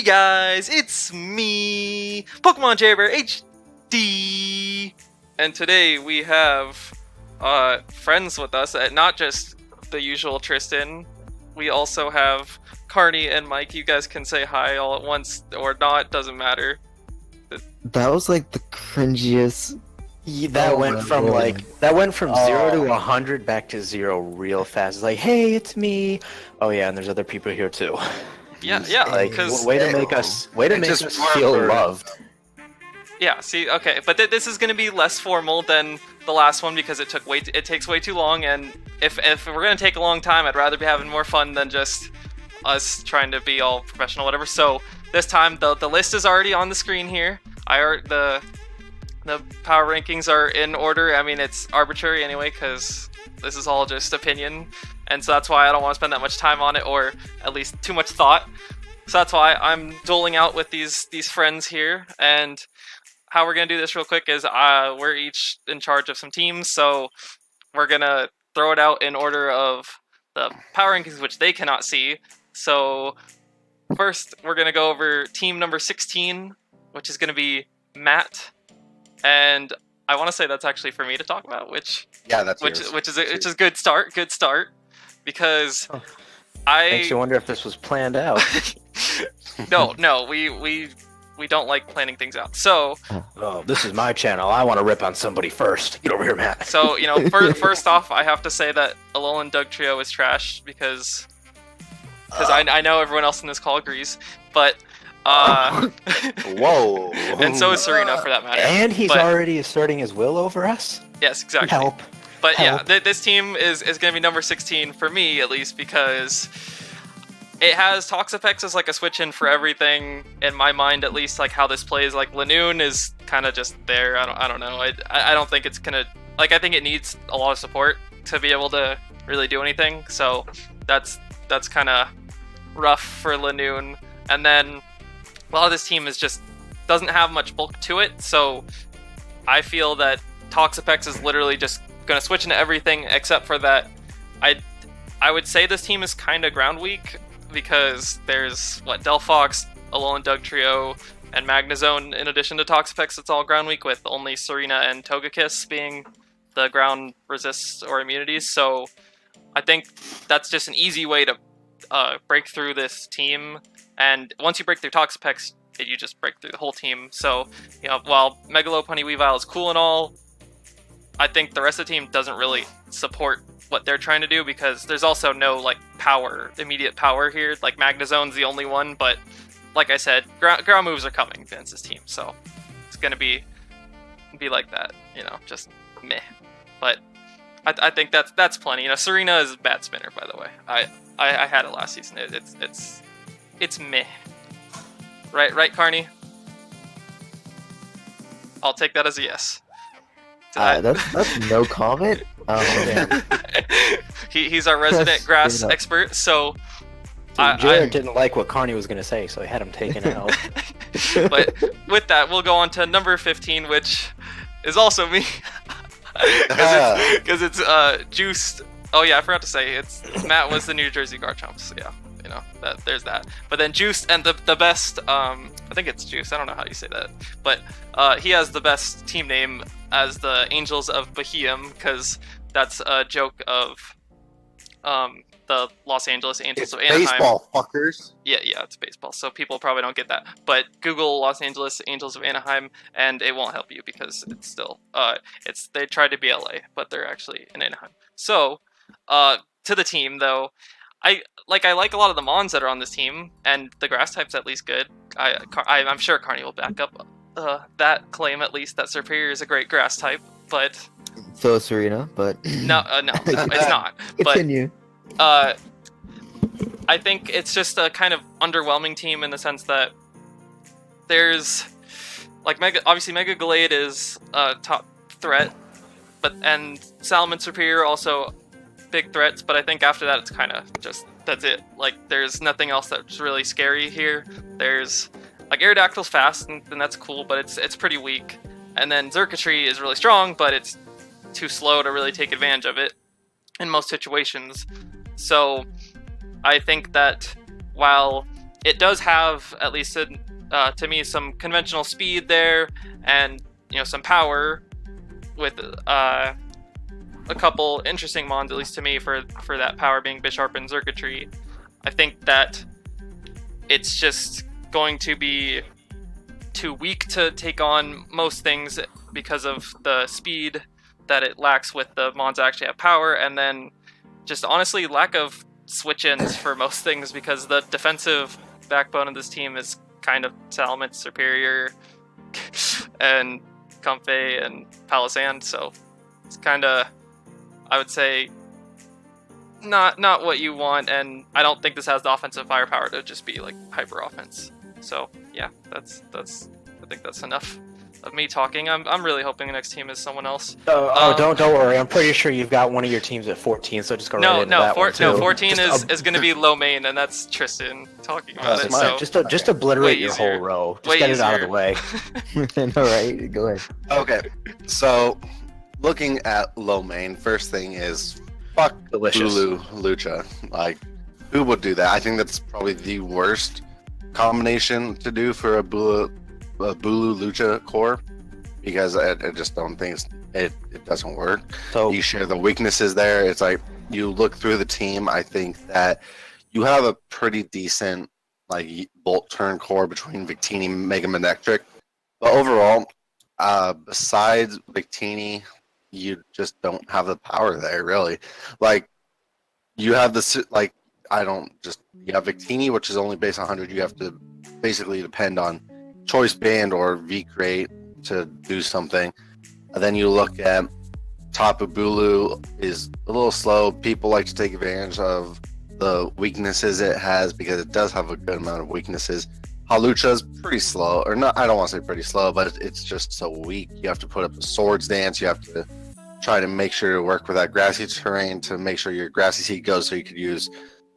Hey guys, it's me, Pokemon Jaber HD, and today we have friends with us, not just the usual Tristan. We also have Carney and Mike. You guys can say hi all at once or not, doesn't matter. That was like the cringiest. That Oh went my from lord. that went from 0 to Oh. 100 back to 0 real fast. It's like, hey, it's me. Oh yeah, and there's other people here too. Yeah, Like, because way to make us feel loved. yeah, see, okay, but this is gonna be less formal than the last one because it takes way too long, and if we're gonna take a long time, I'd rather be having more fun than just us trying to be all professional, whatever. So this time the list is already on the screen here. The power rankings are in order. I mean, it's arbitrary anyway because this is all just opinion, and so that's why I don't want to spend that much time on it, or at least too much thought. So that's why I'm doling out with these friends here, and how we're gonna do this real quick is we're each in charge of some teams, so we're gonna throw it out in order of the power rankings, which they cannot see. So first, we're gonna go over team number 16, which is gonna be Matt. And I want to say that's actually for me to talk about, which is good start, because Makes you wonder if this was planned out. no, we don't like planning things out. So Oh, this is my channel. I want to rip on somebody first. Get over here, Matt. so first off, I have to say that Alolan Doug Trio is trash because I know everyone else in this call agrees, but. Whoa. And so is Serena, for that matter. And he's already asserting his will over us? Yes, exactly. Help. But Help. yeah, this team is going to be number 16 for me, at least, because it has Toxapex as like a switch in for everything, in my mind at least, like how this plays. Like Lanoon is kind of just there. I don't know. I don't think it's going to, like, I think it needs a lot of support to be able to really do anything. So that's kind of rough for Lanoon. And then a lot of this team doesn't have much bulk to it, so I feel that Toxapex is literally just going to switch into everything except for that. I would say this team is kind of ground weak because there's Delphox, Alolan Doug Trio, and Magnezone in addition to Toxapex. It's all ground weak, with only Serena and Togekiss being the ground resists or immunities. So I think that's just an easy way to break through this team. And once you break through Toxapex, you just break through the whole team. So, while Megalopunny Weavile is cool and all, I think the rest of the team doesn't really support what they're trying to do because there's also no, immediate power here. Like, Magnezone's the only one, but like I said, ground moves are coming against this team. So, it's going to be like that, just meh. But I think that's plenty. Serena is a bad spinner, by the way. I had it last season. It's meh. Right, Carney? I'll take that as a yes. That's no comment. Damn. He's our resident grass expert, so... Jared didn't like what Carney was going to say, so he had him taken out. But with that, we'll go on to number 15, which is also me. Because it's Juiced. Oh yeah, I forgot to say, Matt was the New Jersey Garchomp, so yeah. There's that. But then Juiced and the best, I think it's Juiced, I don't know how you say that, but he has the best team name as the Angels of Bohemian, because that's a joke of the Los Angeles Angels of Anaheim. Baseball, fuckers. Yeah, it's baseball, so people probably don't get that. But Google Los Angeles Angels of Anaheim, and it won't help you because it's still, they tried to be LA, but they're actually in Anaheim. So, to the team, though, I like a lot of the Mons that are on this team, and the grass type's at least good. I'm sure Carney will back up that claim, at least, that Serperior is a great grass type, but... So is Serena, but... No, it's not. Continue. But, I think it's just a kind of underwhelming team in the sense that there's... obviously Mega Gallade is a top threat, and Salamence Serperior also... big threats, but I think after that it's kind of just, that's it. There's nothing else that's really scary here. There's Aerodactyl's fast, and that's cool, but it's pretty weak. And then Xurkitree is really strong, but it's too slow to really take advantage of it in most situations. So I think that while it does have, at least to me, some conventional speed there, and some power with a couple interesting mons, at least to me, for that power being Bisharp and Circuitry. I think that it's just going to be too weak to take on most things because of the speed that it lacks with the mons that actually have power, and then just honestly lack of switch-ins for most things, because the defensive backbone of this team is kind of Salamence, Superior, and Comfey and Palisand, so it's kind of, I would say, not what you want, and I don't think this has the offensive firepower to just be like hyper offense. So yeah, that's I think that's enough of me talking. I'm really hoping the next team is someone else. Don't worry. I'm pretty sure you've got one of your teams at 14, so just go right into that one too. No, 14 is going to be low main, and that's Tristan talking about it. So just obliterate your whole row. Just get it out of the way. All right, go ahead. Okay, so looking at low main, first thing is fuck Delicious. Bulu Lucha. Like, who would do that? I think that's probably the worst combination to do for a Bulu Lucha core, because I just don't think it doesn't work. So You share the weaknesses there. It's like you look through the team. I think that you have a pretty decent like bolt turn core between Victini, Mega Manectric, but overall, besides Victini, you just don't have the power there really. Like you have you have Victini, which is only base 100. You have to basically depend on Choice Band or V-Create to do something. And then you look at Tapu Bulu is a little slow. People like to take advantage of the weaknesses it has because it does have a good amount of weaknesses. Hawlucha is pretty slow, or not. I don't want to say pretty slow, but it's just so weak. You have to put up a Swords Dance. You have to try to make sure to work with that grassy terrain to make sure your grassy seed goes, so you could use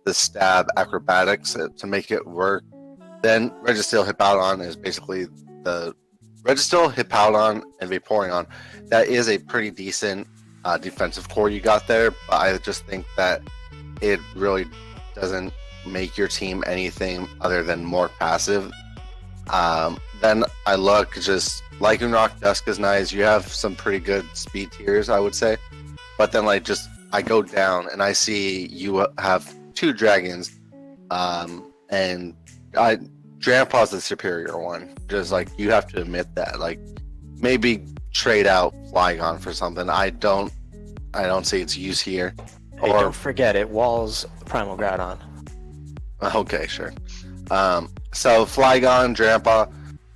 the stab acrobatics to make it work. Then Registeel Hippowdon is basically the Registeel, Hippowdon, and Vaporeon. That is a pretty decent defensive core you got there, but I just think that it really doesn't make your team anything other than more passive. Then I look, just Lycanroc Dusk is nice. You have some pretty good speed tiers, I would say. But then I go down and I see you have two dragons, and Grandpa's the superior one. Just like, you have to admit that. Like, maybe trade out Flygon for something. I don't see its use here. Hey, don't forget it walls Primal Groudon. Okay, sure. So Flygon, Grandpa,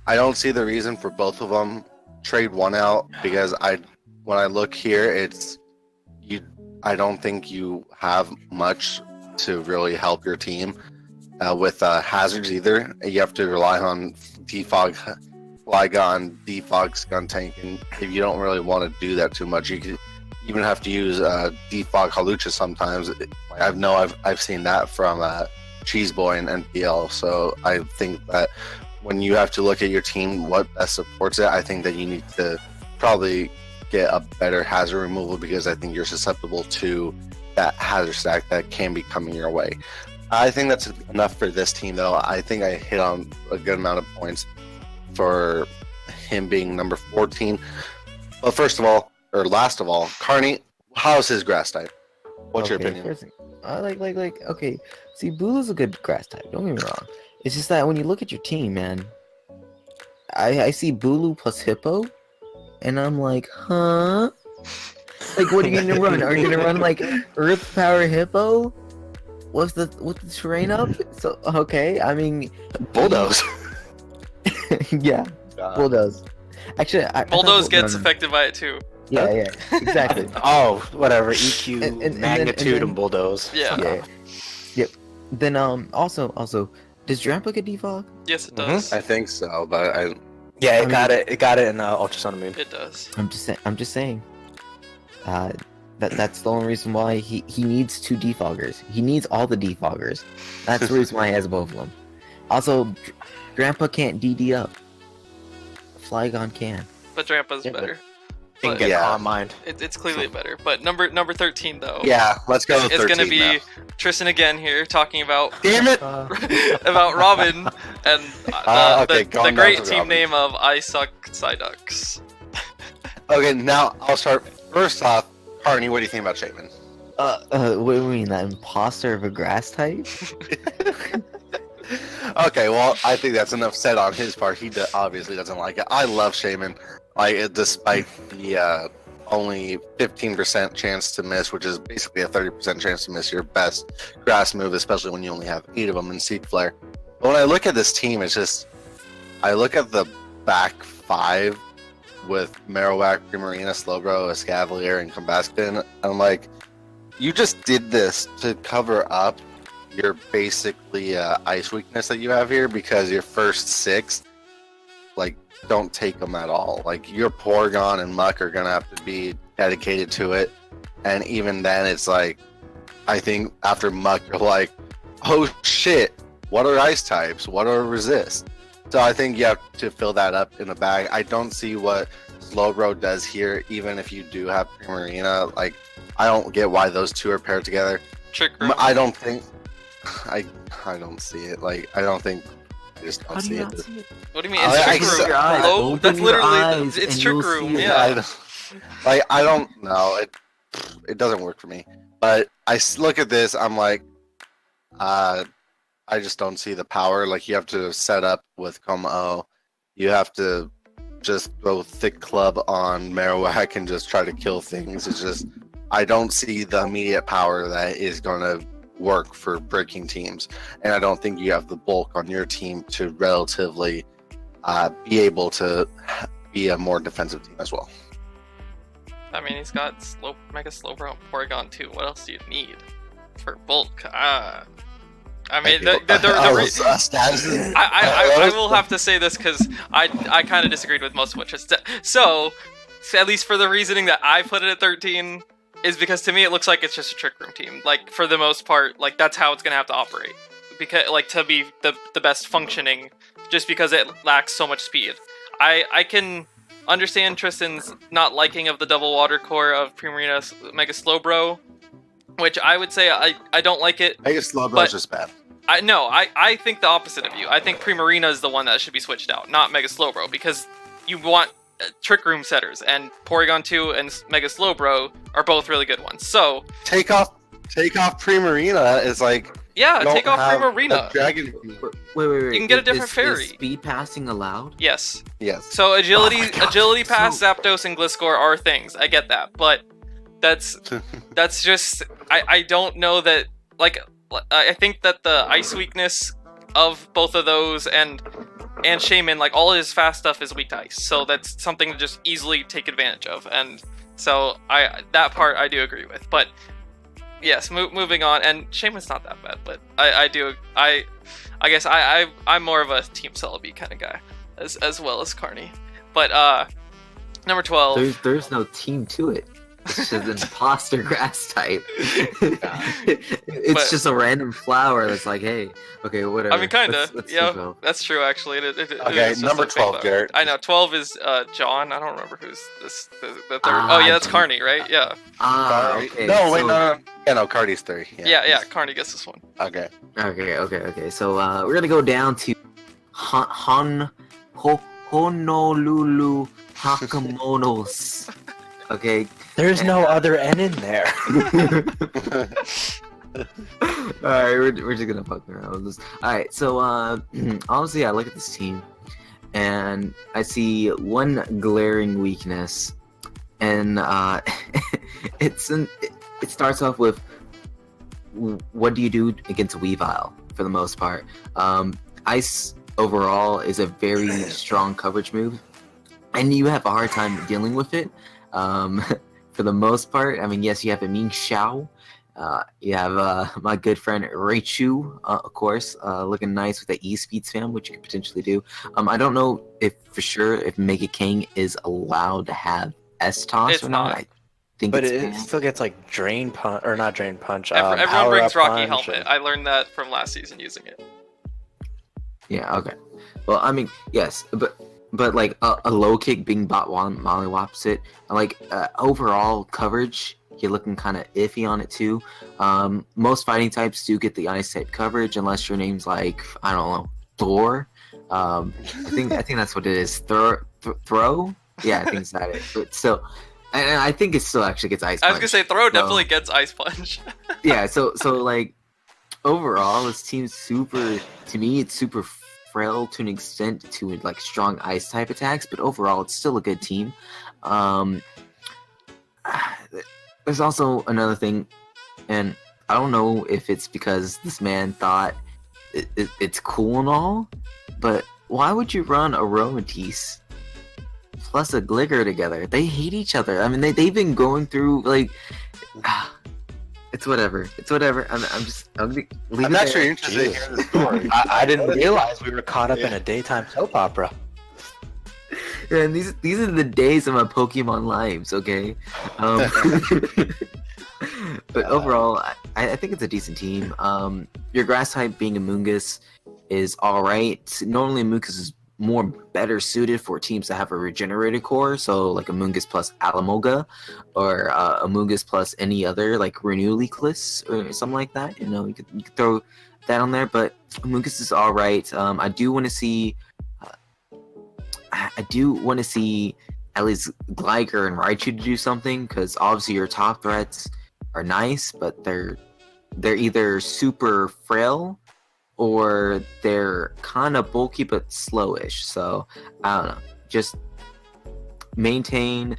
I don't see the reason for both of them. Trade one out, because when I look here, I don't think you have much to really help your team with hazards either. You have to rely on Defog, Flygon, Defog, Skuntank, and if you don't really want to do that too much, you could even have to use Defog Hawlucha sometimes. I've seen that from Cheese Boy and NPL. So I think that when you have to look at your team, what best supports it, I think that you need to probably get a better hazard removal, because I think you're susceptible to that hazard stack that can be coming your way. I think that's enough for this team, though. I think I hit on a good amount of points for him being number 14. But last of all, Carney, how's his grass type? What's your opinion? Okay. See, Bulu's a good grass type. Don't get me wrong. It's just that when you look at your team, man, I see Bulu plus Hippo, and I'm like, huh? Like, what are you gonna run? Are you gonna run like Earth Power Hippo? What's the terrain up? So okay, I mean, Bulldoze. Yeah, Bulldoze. Actually, Bulldoze gets affected by it too. Yeah, exactly. Oh, whatever. EQ, and magnitude, then, and Bulldoze. Yeah. Yep. Then also, does Drampa get defog? Yes, it does. I think so, but It got it in Ultra Sun and Moon. It does. I'm just saying. That's the only reason why he needs two defoggers. He needs all the defoggers. That's the reason why he has both of them. Also, Grandpa can't DD up. Flygon can. But Drampa's better. And But get Yeah. calm mind. it's clearly better. But number 13 though. Yeah, let's go with It's 13 gonna be now. Tristan again here talking about Damn it! about Robin and Okay, the going down great to team Robin. name of I Suck Psyducks. Okay, now I'll start. First off, Carney, what do you think about Shaman? What do you mean, that imposter of a grass type? Okay, well, I think that's enough said on his part. He obviously doesn't like it. I love Shaman, despite the only 15% chance to miss, which is basically a 30% chance to miss your best grass move, especially when you only have 8 of them in Seed Flare. But when I look at this team, it's just I look at the back 5 with Marowak, Primarina, Slowbro, Escavalier, and Combustion. I'm like, you just did this to cover up your basically ice weakness that you have here, because your first 6 don't take them at all. Like, your Porygon and Muck are gonna have to be dedicated to it, and even then it's like, I think after Muck you're like, oh shit, what are ice types, what are resist? So I think you have to fill that up in the bag. I don't see what Slowbro does here, even if you do have Primarina. Like, I don't get why those two are paired together. Trick Room. I don't think I don't see it. Like, I don't think I just don't How do see you it. not see it? What do you mean? I- It's I Trick said- Room. your eyes. Hello? Open That's your literally eyes it's and Trick you'll Room. see it. Yeah. I don't know. It doesn't work for me. But look at this. I'm like, I just don't see the power. Like, you have to set up with Como. You have to just go thick club on Marowak and just try to kill things. It's just, I don't see the immediate power that is going to work for breaking teams. And I don't think you have the bulk on your team to relatively be able to be a more defensive team as well. I mean, he's got Mega Slowbro and Porygon too. What else do you need for bulk? I mean, Statuses. I will have to say this because I kind of disagreed with most of what just so at least for the reasoning that I put it at 13 is because to me it looks like it's just a Trick Room team. Like, for the most part, like, that's how it's gonna have to operate, because like, to be the best functioning, just because it lacks so much speed. I can understand Tristan's not liking of the double water core of Primarina Mega Slowbro, which I would say I don't like it. I guess Slowbro But- is just bad. I think the opposite of you. I think Primarina is the one that should be switched out, not Mega Slowbro, because you want Trick Room setters, and Porygon 2 and Mega Slowbro are both really good ones. So, Take off Primarina is like, yeah, don't take off have Primarina. a Dragon. Wait. You can get a different Is fairy. speed passing allowed? Yes. Yes. So agility, Oh my God. agility pass, So- Zapdos, and Gliscor are things. I get that, but that's just I don't know that, like, I think that the ice weakness of both of those and Shaman, like, all his fast stuff is weak to ice, so that's something to just easily take advantage of, and so that part I do agree with. But yes, moving on, and Shaman's not that bad, but I guess I'm more of a Team Celebi kind of guy as well as Carney. But number 12. There's no team to it. It's just an imposter grass type. It's But- just a random flower that's like, hey, okay, whatever. I mean, kind of. Let's Yeah, go. that's true. Actually, it Okay, is just number a fake 12, flower. Garrett. I know 12 is John. I don't remember who's the third. Ah, Oh yeah, that's John. Carney, right? Yeah. Okay. No, wait, so- no. Yeah, no, Cardi's 3. Yeah. Carney gets this one. Okay. Okay. So we're gonna go down to Honolulu Hakamonos. Okay. There's no other N in there. Alright, we're just gonna fuck around with this. Alright, so honestly, I look at this team and I see one glaring weakness, and it starts off with, what do you do against Weavile for the most part? Ice overall is a very strong coverage move, and you have a hard time dealing with it. For the most part, I mean, yes, you have a Ming Xiao. You have my good friend Raichu, of course, looking nice with the E-Speed spam, which you could potentially do. I don't know if for sure if Mega King is allowed to have S-Toss It's or not. not. I think But it's it banned. still gets like Drain Punch, or not Drain Punch. Everyone Power brings Up Rocky Punch Helmet. and- I learned that from last season using it. Yeah, okay. Well, I mean, yes, but but like a low kick being bot one mollywops it. Like overall coverage, you're looking kind of iffy on it too. Most fighting types do get the ice type coverage unless your name's like, I don't know, Thor. I think that's what it is. Throw. Yeah, I think it's that it. But still, and I think it still actually gets ice. I was gonna say throw So, definitely gets ice punch. yeah. So like overall, this team's super. To me, it's super frail to an extent to like strong ice type attacks, but overall, it's still a good team. Um, there's also another thing, and I don't know if it's because this man thought it's cool and all, but why would you run Aromatisse plus a Gligger together? They hate each other. I mean, they've been going through like. It's whatever. It's whatever. I'm actually interested to hear the story. I didn't realize we were caught up in a daytime soap opera. Yeah, and these are the days of my Pokemon lives, okay? But overall, I think it's a decent team. Your grass type being Amoonguss is alright. Normally Amoonguss is more better suited for teams that have a regenerated core, so like Amoonguss plus Alamoga, or Amoonguss plus any other like Renewliclus or something like that. You know, you could throw that on there, but Amoonguss is alright. I do want to see at least Gligar and Raichu to do something, because obviously your top threats are nice, but they're either super frail or they're kind of bulky but slowish. So I don't know. Just maintain,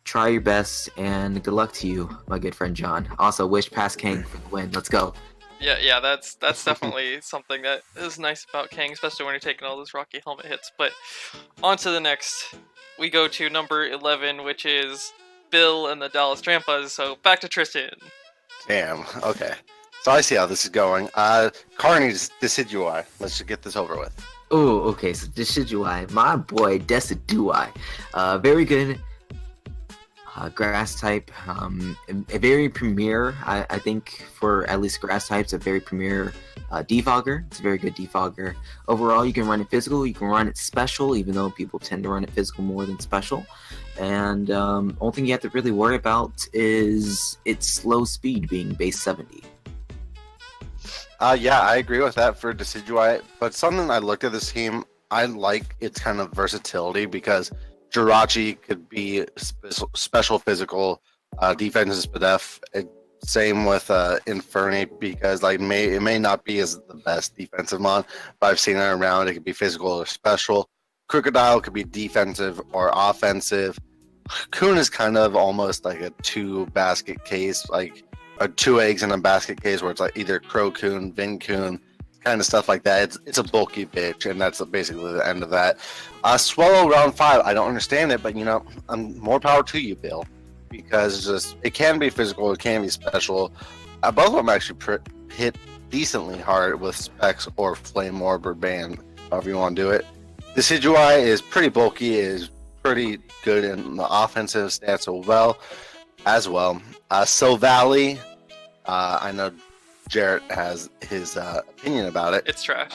try your best, and good luck to you, my good friend John. Also, wish past Kang for the win. Let's go. Yeah, that's definitely something that is nice about Kang, especially when you're taking all those Rocky Helmet hits. But on to the next. We go to number 11, which is Bill and the Dallas Trampas. So back to Tristan. Damn. Okay. So I see how this is going. Carney's Decidueye. Let's just get this over with. Oh, okay. So Decidueye, my boy Decidueye, very good grass type. A very premier, I think, for at least grass types, a very premier defogger. It's a very good defogger. Overall, you can run it physical, you can run it special, even though people tend to run it physical more than special. And only thing you have to really worry about is its slow speed being base 70. Yeah, I agree with that for Decidueye. But something I looked at this team, I like its kind of versatility, because Jirachi could be special physical, defense is def. Same with Infernape, because like it may not be as the best defensive mon, but I've seen it around. It could be physical or special. Crocodile could be defensive or offensive. Coon is kind of almost like a two basket case, like two eggs in a basket case, where it's like either Crocoon, Vincoon, kind of stuff like that. It's a bulky bitch, and that's basically the end of that. Swallow round 5, I don't understand it, but I'm more power to you, Bill, because it can be physical, it can be special. Both of them actually hit decently hard with Specs or Flame Orb or Band, however you want to do it. Decidueye is pretty bulky, is pretty good in the offensive stats as well. Silvally, I know Jarrett has his opinion about it. It's trash.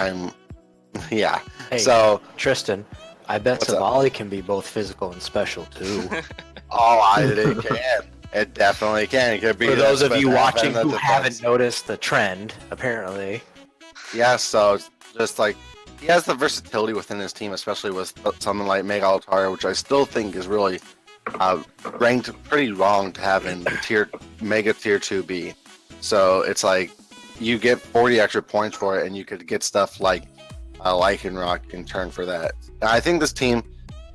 Yeah. Hey, so Tristan, I bet Savali can be both physical and special too. It can. It definitely can. It could be. For those of you watching who defense. haven't noticed the trend, apparently. Yeah, so it's just like he has the versatility within his team, especially with something like Mega Altaria, which I still think is really ranked pretty wrong to have in Mega Tier 2B. So it's like you get 40 extra points for it, and you could get stuff like Lycanroc in turn for that. I think this team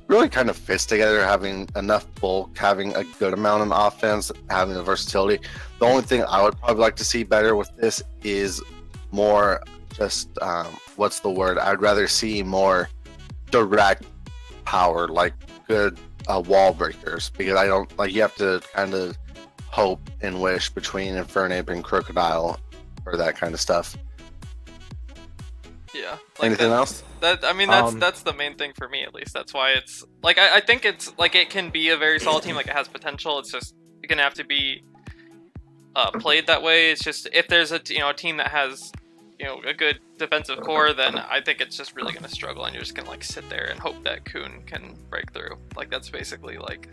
really kind of fits together, having enough bulk, having a good amount of offense, having the versatility. The only thing I would probably like to see better with this is more just, what's the word? I'd rather see more direct power, like good wall breakers, because I don't like, you have to kind of hope and wish between Infernape and Crocodile for that kind of stuff. Yeah. Anything else? That's the main thing for me, at least. That's why it's like I think it's like it can be a very solid team. Like it has potential. It's just gonna have to be played that way. It's just if there's a team that has a good defensive core, then I think it's just really gonna struggle, and you're just gonna like sit there and hope that Kun can break through. Like that's basically like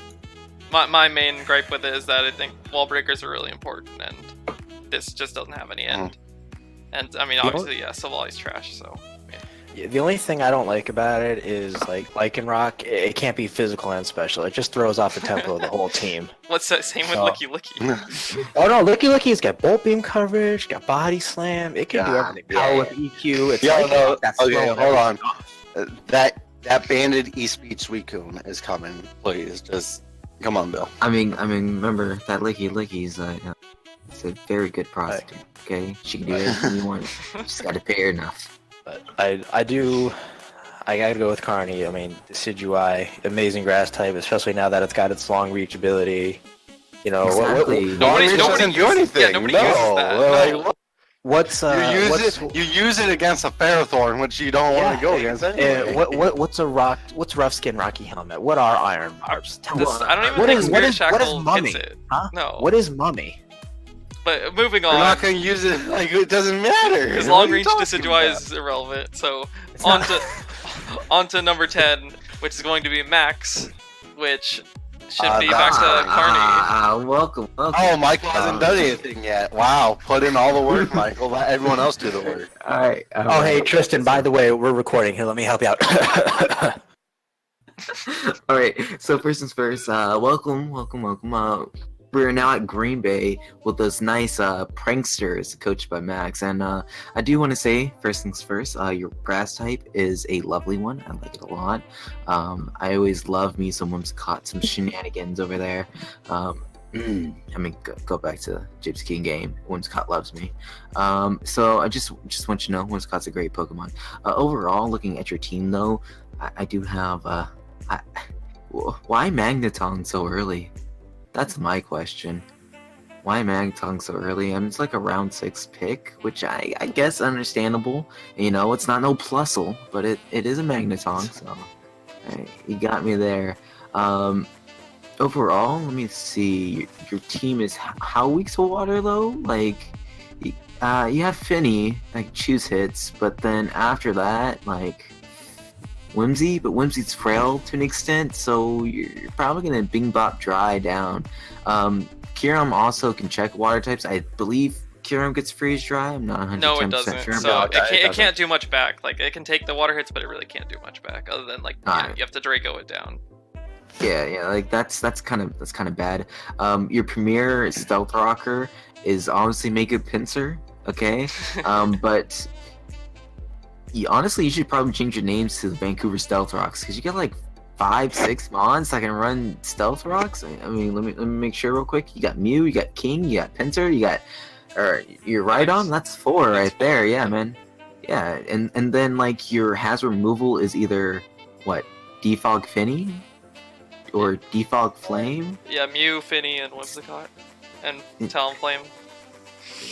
my main gripe with it is that I think wall breakers are really important, and this just doesn't have any end. And I mean, obviously, yeah, Savali's trash, so. Yeah, the only thing I don't like about it is like in Rock, it can't be physical and special. It just throws off the tempo of the whole team. What's that? Same with Licky Licky. Oh no, Licky's got bolt beam coverage, got body slam. It can do everything. Power with EQ. It's okay, hold on. That banded E-Speed Suicune is coming. Please, just come on, Bill. I mean, remember that Licky's it's a very good prostitute. Okay, she can do anything you want. Just gotta pay her enough. But I gotta go with Carney. I mean, Decidueye, amazing grass type, especially now that it's got its long reach ability. Exactly. Nobody doesn't do anything. Yeah, nobody uses that. Like, what's you use it against a Ferrothorn, which you don't want to go against anyway. What's rough skin Rocky Helmet? What are Iron Barbs? Tell me. I don't even think Spirit Shackle Mummy? hits it. Huh? No. What is Mummy? But moving You're on. not going to use it, like, it doesn't matter. Because What are long you range talking Decidueye about? is irrelevant. So on to number 10, which is going to be Max, which should be back to Carney. Welcome. Oh, Michael hasn't done anything yet. Wow, put in all the work, Michael. Let everyone else do the work. Alright. Oh, hey, Tristan, by the way, we're recording here. Let me help you out. Alright, so first things first, welcome. We're now at Green Bay with those nice pranksters coached by Max, and I do want to say, first things first, your grass type is a lovely one. I like it a lot. I always love me some Whimsicott, some shenanigans over there. I mean, go back to Gypsy King game. Whimsicott loves me. So I just want you to know, Whimsicott's a great Pokemon. Overall, looking at your team though, I do have why Magneton so early? That's my question. Why Magneton so early? I mean, it's like a round 6 pick, which I guess understandable. It's not no Plusle, but it is a Magneton, so you got me there. Overall, let me see. Your team is how weak to water though? Like, you have Finny, like choose hits, but then after that, like Whimsy, but Whimsy's frail to an extent, so you're probably gonna Bing Bop dry down. Kyurem also can check water types. I believe Kyurem gets freeze dry. I'm not 100% No, it doesn't. sure. So it can't do much back. Like it can take the water hits, but it really can't do much back other than like you have to Draco it down. Yeah, like that's kind of bad. Your premier Stealth Rocker is honestly Mega Pinsir, okay? But honestly, you should probably change your names to the Vancouver Stealth Rocks, because you got like 5-6 mons that can run Stealth Rocks. I mean, let me make sure real quick. You got Mew, you got King, you got Pinsir, you're right on. That's 4 right there. Yeah, man. Yeah, and then like your hazard removal is either what, Defog Finny or Defog Flame. Yeah, Mew, Finny, and Whimsicott, and Talonflame.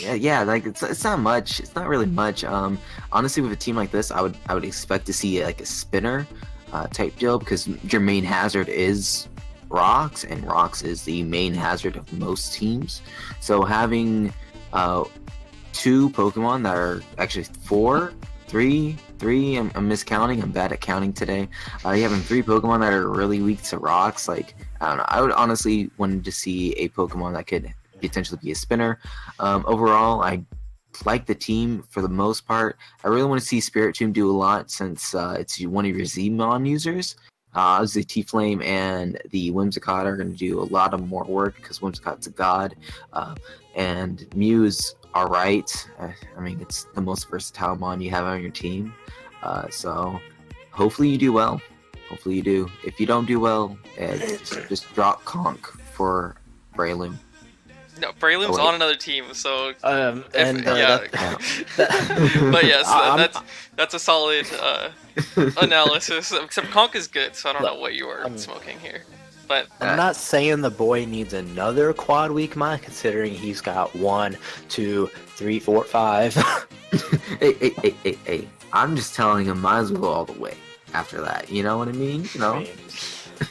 Yeah, like it's not much. It's not really much. Honestly, with a team like this, I would expect to see like a spinner type deal, because your main hazard is rocks, and rocks is the main hazard of most teams. So having 2 Pokemon that are actually 3. I'm miscounting. I'm bad at counting today. You having 3 Pokemon that are really weak to rocks. Like, I don't know. I would honestly want to see a Pokemon that could potentially be a spinner. Overall, I like the team for the most part. I really want to see Spiritomb do a lot, since it's one of your Z-Mon users. The T-Flame and the Whimsicott are going to do a lot of more work, because Whimsicott's a god. And Mew's alright. I mean, it's the most versatile mon you have on your team. So hopefully you do well. Hopefully you do. If you don't do well, just drop Conk for Breloom. No, Breloom's on another team, so but yes, that's a solid analysis. Except Conk is good, so I don't know what you are smoking here. But I'm not saying the boy needs another quad week mod, considering he's got 1, 2, 3, 4, 5. Hey! I'm just telling him, might as well go all the way after that. You know what I mean?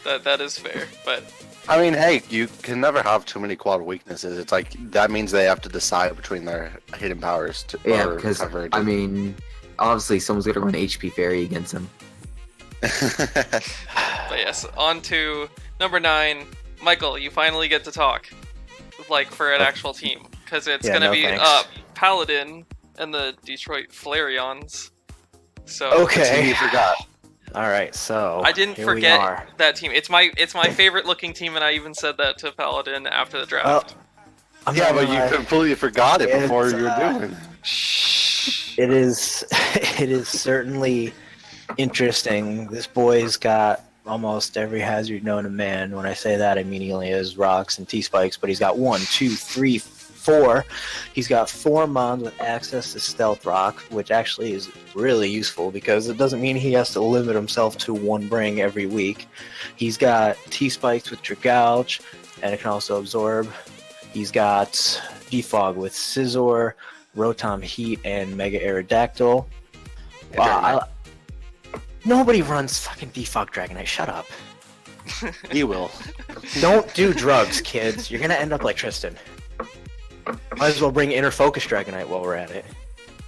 that is fair, but I mean, hey, you can never have too many quad weaknesses. It's like that means they have to decide between their hidden powers. Yeah, or because coverage. I mean, obviously someone's gonna run HP Fairy against him. But yes, on to number 9. Michael, you finally get to talk, like for an actual team, because it's Yeah, gonna no be thanks. Paladin and the Detroit Flareons. So Okay. You forgot. All right, so I didn't here we forget are. that team. It's my favorite looking team, and I even said that to Paladin after the draft. Well, I'm Yeah, not but gonna you lie. completely forgot it before It's, you were doing. It is it is certainly interesting. This boy's got almost every hazard known to man. When I say that, I mean he only has rocks and T-spikes, but he's got 1, 2, 3, 4. He's got 4 mons with access to stealth rock, which actually is really useful because it doesn't mean he has to limit himself to 1 bring every week. He's got T-spikes with Gouge, and it can also absorb. He's got Defog with Scizor, Rotom Heat, and Mega Aerodactyl. Wow, nobody runs fucking Defog Dragonite. Shut up. He will. Don't do drugs, kids. You're gonna end up like Tristan. Might as well bring Inner Focus Dragonite while we're at it.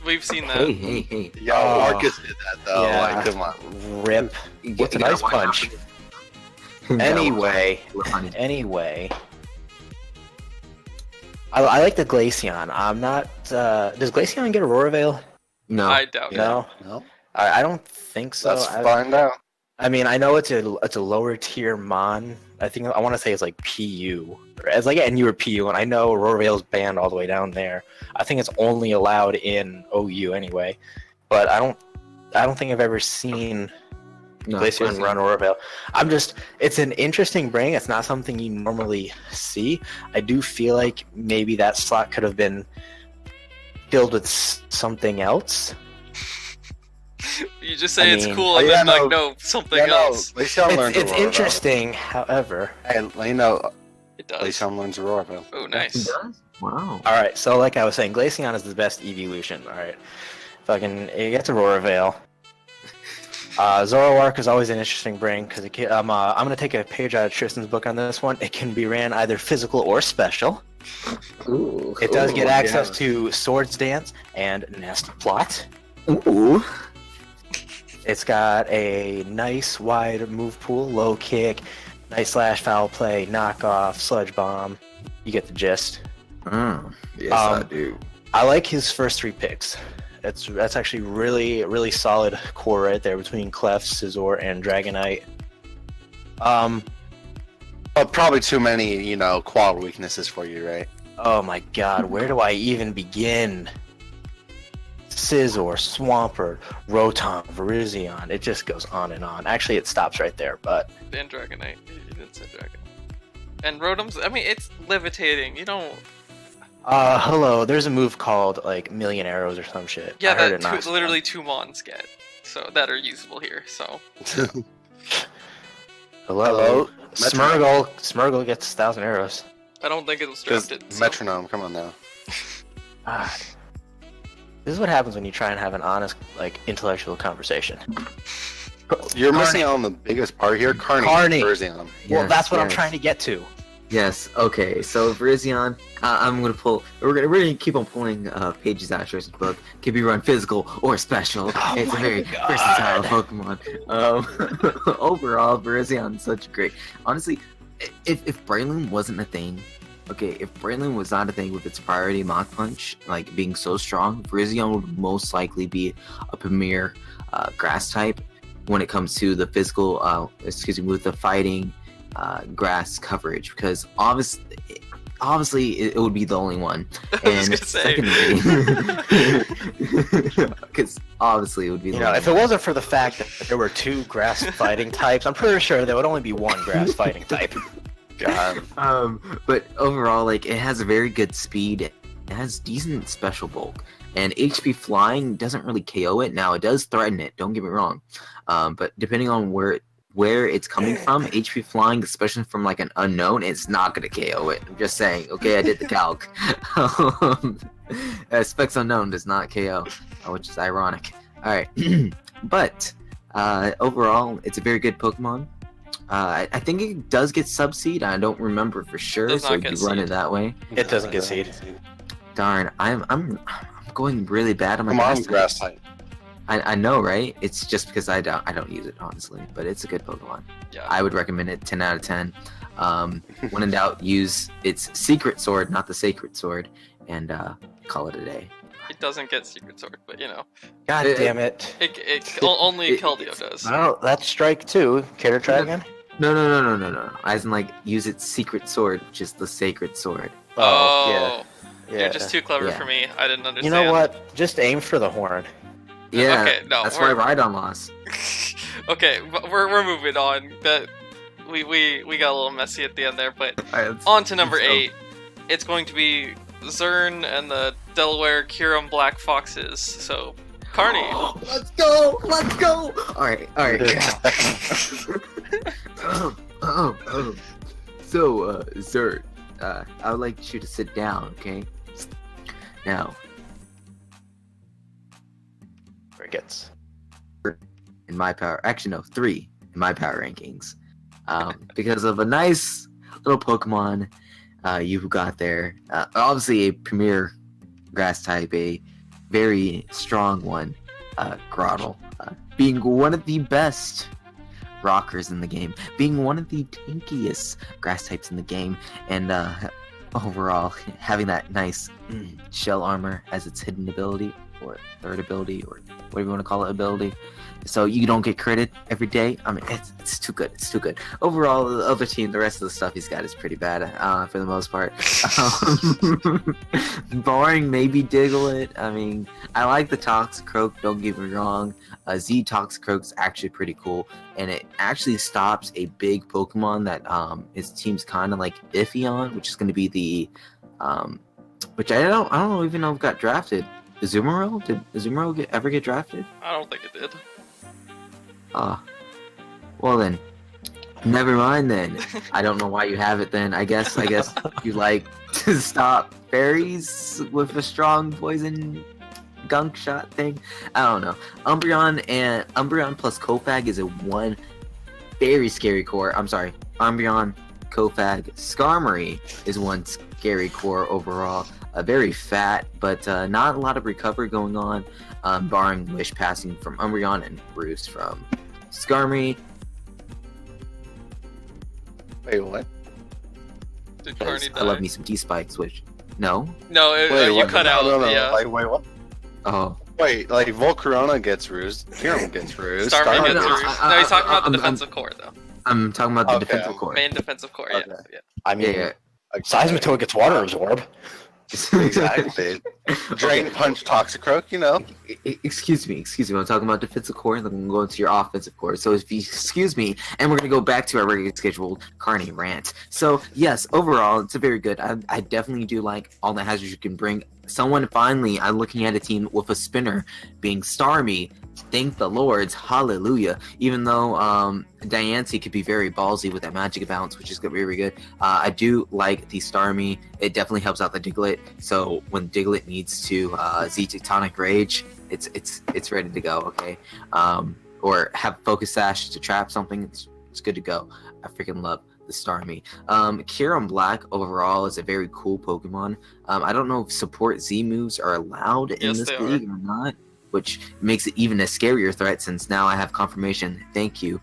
We've seen that. Hey. Yo, Oh. Marcus did that though. Yeah. Like, come on. Rip. What's an ice punch? Anyway, I like the Glaceon. I'm not. Does Glaceon get Aurora Veil? No. I doubt it. No, No. I don't think so. Let's find out. I mean, I know it's a lower tier mon. I think I want to say it's like PU. It's like NU or PU, and I know Aurora Veil's banned all the way down there. I think it's only allowed in OU anyway. But I don't think I've ever seen Glaceon run Aurora Veil. It's an interesting bring. It's not something you normally see. I do feel like maybe that slot could have been filled with something else. You just say I it's mean- cool, and Oh, yeah, then no. something Yeah, no, else. Glaceon learns It's Aurora interesting, however. Veil. Hey, you know, It does. Glaceon learns Aurora Veil. Oh, It nice. does? Wow. All right, so like I was saying, Glaceon is the best evolution. All right, fucking it gets Aurora Veil. Zoroark is always an interesting bring because I'm gonna take a page out of Tristan's book on this one. It can be ran either physical or special. Ooh. It does get Ooh, access yeah. to Swords Dance and Nest Plot. Ooh. It's got a nice wide move pool, low kick, nice slash, foul play, knockoff, sludge bomb. You get the gist. Oh, yes, I Um, do. I like his first 3 picks. That's actually really solid core right there between Clef, Scizor, and Dragonite. But probably too many, quad weaknesses for you, right? Oh my god, where do I even begin? Scizor, Swampert, Rotom, Virizion. It just goes on and on. Actually, it stops right there, but And Dragonite. You didn't say Dragon. And Rotom's, I mean, it's levitating. You don't. hello. There's a move called like Million Arrows or some shit. Yeah, I heard that it knocks literally 2 Mons get. So, that are usable here. So, Hello. Metronome. Smurgle gets 1,000 arrows. I don't think it was Because drafted. So. metronome, come on now. God. This is what happens when you try and have an honest, like, intellectual conversation. You're missing out on the biggest part here. Carney. Virizion. Well, Yes, that's what I'm yes. trying to get to. Yes. Okay. So Virizion, I'm gonna pull. We're gonna keep on pulling pages out of Tristan's book. Can be run physical or special. Oh It's a my very God. versatile Pokemon. Overall, Virizion such great. Honestly, if Braylon wasn't a thing, okay, if Braylon was not a thing with its priority Mach Punch like being so strong, Virizion would most likely be a premier grass type when it comes to the physical. With the fighting. Grass coverage, because obviously it would be the only one, I was and gonna say. because obviously it would be the You know, only if it wasn't for the fact that there were 2 grass fighting types, I'm pretty sure there would only be 1 grass fighting type. God. But overall, like, it has a very good speed, it has decent special bulk, and HP flying doesn't really KO it. Now it does threaten it, don't get me wrong, but depending on where it's coming from, HP flying, especially from like an unknown, it's not gonna KO it. I'm just saying. Okay, I did the calc. Specs unknown does not KO, which is ironic. All right, but overall, it's a very good Pokemon, I think it does get sub-seed. I don't remember for sure, Does so not you get run it seed. that way. It doesn't get seed. Darn, I'm going really bad on my Come on, grass grass types. type. I know, right? It's just because I don't use it honestly, but it's a good Pokemon. Yeah. I would recommend it 10 out of 10. When in doubt, use its secret sword, not the sacred sword, and call it a day. It doesn't get Secret Sword, but you know, God damn it. only it- Keldeo it's- does. Well, that's strike 2. Care to try No. again? No. As in, like, use its secret sword, which is the sacred sword. Oh, yeah. you're just too clever Yeah. for me. I didn't You understand. know what? Just aim for the horn. Yeah, Okay, no, that's why we're- Rhydon lost. Okay, but we're moving on. That we got a little messy at the end there, but All right, let's- on to number let's go. 8. It's going to be Zern and the Delaware Kyurem Black Foxes. So, Carney. Let's go! All right. So, Zerd, I would like you to sit down, okay? Now, Crickets. in my power, actually no, 3 in my power rankings, because of a nice little Pokemon you got there. Obviously, a premier grass type, a very strong one, Grotle, being one of the best rockers in the game, being one of the tankiest grass types in the game, and overall having that nice shell armor as its hidden ability or third ability or whatever you want to call it, ability, so you don't get critted every day. I mean, it's too good. Overall, the other team, the rest of the stuff he's got is pretty bad for the most part. Barring maybe Diglett. I mean, I like the Toxicroak, don't get me wrong. Z Toxicroak is actually pretty cool, and it actually stops a big Pokemon that his team's kind of like iffy on, which is going to be the which I don't even know if got drafted. Azumarill? Did Azumarill ever get drafted? I don't think it did. Well then, never mind then. I don't know why you have it then. I guess you like to stop fairies with a strong poison gunk shot thing. I don't know. Umbreon plus Kofag is a one very scary core. I'm sorry. Umbreon, Kofag, Skarmory is one scary core overall. Very fat, but not a lot of recovery going on, barring Wish passing from Umbreon and Bruce from Skarmory. Wait, what? Did Carney die? I love me some T-Spikes, which... No? No, Wait, you what? cut out. No. Yeah. Like, wait, what? Oh. Wait, like Volcarona gets Roost, Kyurem gets Roost, Starmie gets no, Roost. No, he's talking about the defensive core, though. I'm talking about the Okay. defensive core. Main defensive core, Okay. yeah. I mean, Yeah. Seismitoad gets water absorb. Exactly. Drain Punch Toxicroak, you know? Excuse me. I'm talking about defensive core, and then I'm going to your offensive core. So if you excuse me, and we're going to go back to our regularly scheduled Carney rant. So yes, overall, it's a very good. I definitely do like all the hazards you can bring. Someone finally, I'm looking at a team with a spinner being Starmie. Thank the Lords, hallelujah. Even though Diancie could be very ballsy with that magic bounce, which is very good. I do like the Starmie. It definitely helps out the Diglett. So when Diglett needs to Z Tectonic Rage, it's ready to go. Okay, or have Focus Sash to trap something. It's good to go. I freaking love the Starmie. Kyurem Black overall is a very cool Pokemon. I don't know if support Z moves are allowed in Yes, this they are. league or not, which makes it even a scarier threat since now I have confirmation. Thank you.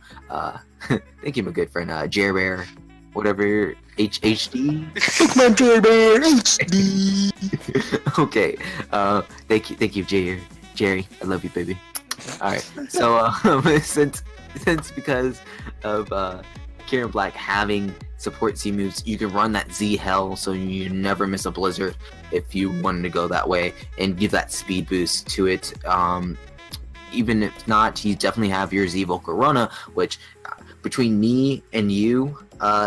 Thank you, my good friend, Jerry Bear, whatever, HD? Pokemon Jerry Bear HD. Okay. Thank you, Jerry. I love you, baby. Alright. So, since because of Kyurem Black having support Z moves, you can run that Z Hell so you never miss a Blizzard if you wanted to go that way and give that speed boost to it. Even if not, you definitely have your Z Volcarona, which between me and you, my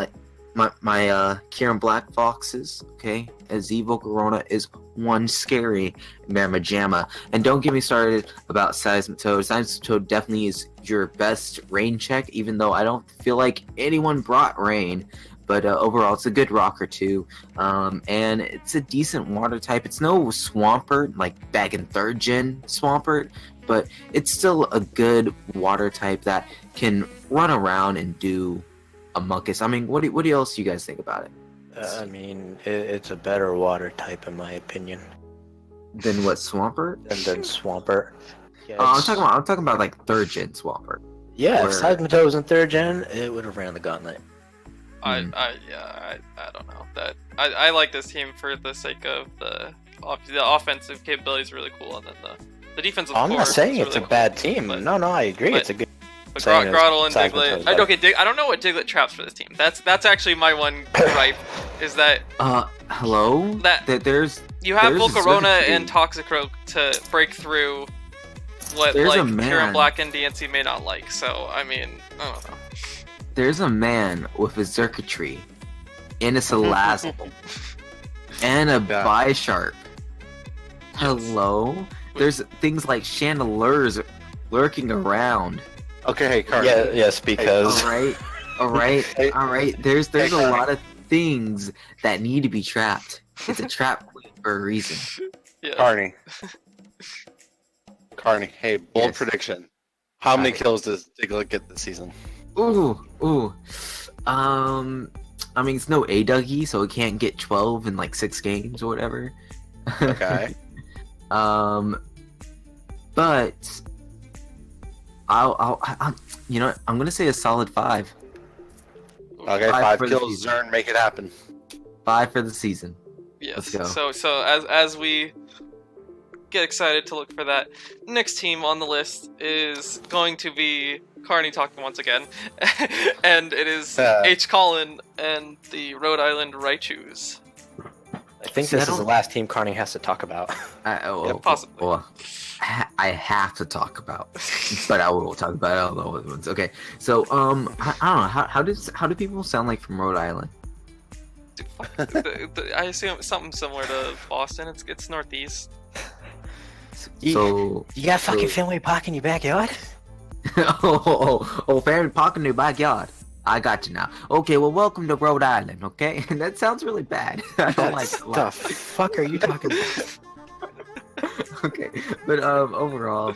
Kyurem Black Foxes, okay, as Z Volcarona is one scary Mamma Jamma. And don't get me started about Seismitoad. Seismitoad definitely is your best rain check, even though I don't feel like anyone brought rain. But overall, it's a good rocker too. And it's a decent water type. It's no Swampert, like back in 3rd gen Swampert, but it's still a good water type that can run around and do Amonkhet. I mean, what else do you guys think about it? I mean, it's a better water type in my opinion Then what, Swampert? than Swampert. Yeah, I'm talking about like third gen Swampert. yeah. If Or- Seismitoad was in third gen, it would have ran the gauntlet. I don't know that I like this team for the sake of the offensive capability is really cool, and then the defensive. I'm not saying is it's really a bad cool, team. but- No, I agree. but- It's a good. But saying it's Groddle and Seismitoad's Diglett. better. I don't know what Diglett traps for this team. That's actually my one gripe. Is that Hello? That- There's you have There's a Volcarona circuitry. and Toxicroak to break through what There's a like Pure man. and Black and DNC may not like. So I mean, I don't know. there's a man with a circuitry and a Salazzle and a Yeah. Bisharp. Hello? There's things like chandeliers lurking around. Okay, hey, Carter. Yeah. Yes, because All right. Hey- There's hey, a Carter. lot of things that need to be trapped. It's a trap for a reason. Yeah. Carney. Carney, hey, bold Yes. prediction. How many Alright. kills does Diglett get this season? Ooh. I mean, it's no A Dougie, so it can't get 12 in like 6 games or whatever. Okay. But I'll you know what? I'm gonna say a solid 5. Okay, 5 5 for the kills, season. Zern, make it happen. 5 for the season. Yes. Let's go. So as we get excited to look for that next team on the list is going to be Carney talking once again, and it is H. Collin and the Rhode Island Raichus. I think See, I this is the don't- last team Carney has to talk about. Possibly. Well, I have to talk about, but I will talk about all the other ones. Okay, so I don't know how do people sound like from Rhode Island? Dude, fuck, I assume it's something similar to Boston. It's northeast. So You got fucking So- Fenway Park in your backyard? Family Park in your backyard. I got you now. Okay, well, welcome to Rhode Island. Okay, that sounds really bad. I don't like it a the lot. fuck are you talking about? Okay, but overall,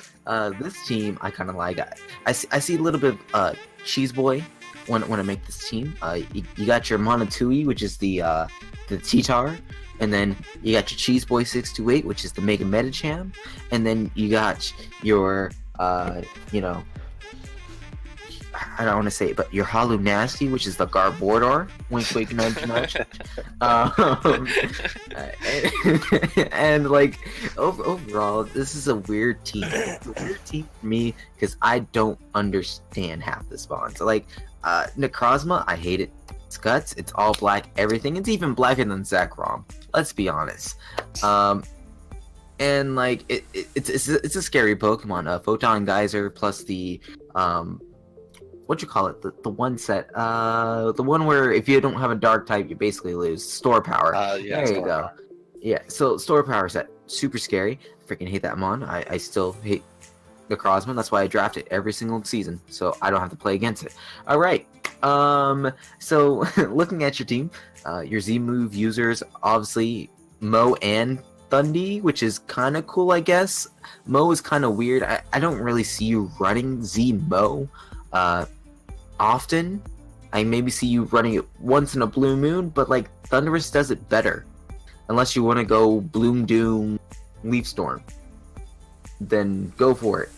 this team I kind of like. I see a little bit of Cheese Boy when I make this team. You got your Monotui, which is the T-Tar, and then you got your Cheese Boy 628, which is the Mega Metacham, and then you got your I don't want to say it, but your Halu Nasty, which is the Garbodor. Wink, wink, nudge, nudge. And like overall, this is a weird team. It's a weird team for me because I don't understand half the spawns. Like Necrozma, I hate it. It's guts. It's all black. Everything. It's even blacker than Zekrom. Let's be honest. And like it's a scary Pokemon. Photon Geyser plus the what you call it? The one set. The one where if you don't have a dark type, you basically lose store power. Yeah, There you go. Yeah, so store power set, super scary. Freaking hate that mon. I still hate the Crosman. That's why I draft it every single season, so I don't have to play against it. All right. So looking at your team, your Z move users, obviously Mo and Thundy, which is kind of cool, I guess. Mo is kind of weird. I don't really see you running Z Mo often. I maybe see you running it once in a blue moon, but like Thunderous does it better. Unless you want to go Bloom Doom Leaf Storm, then go for it.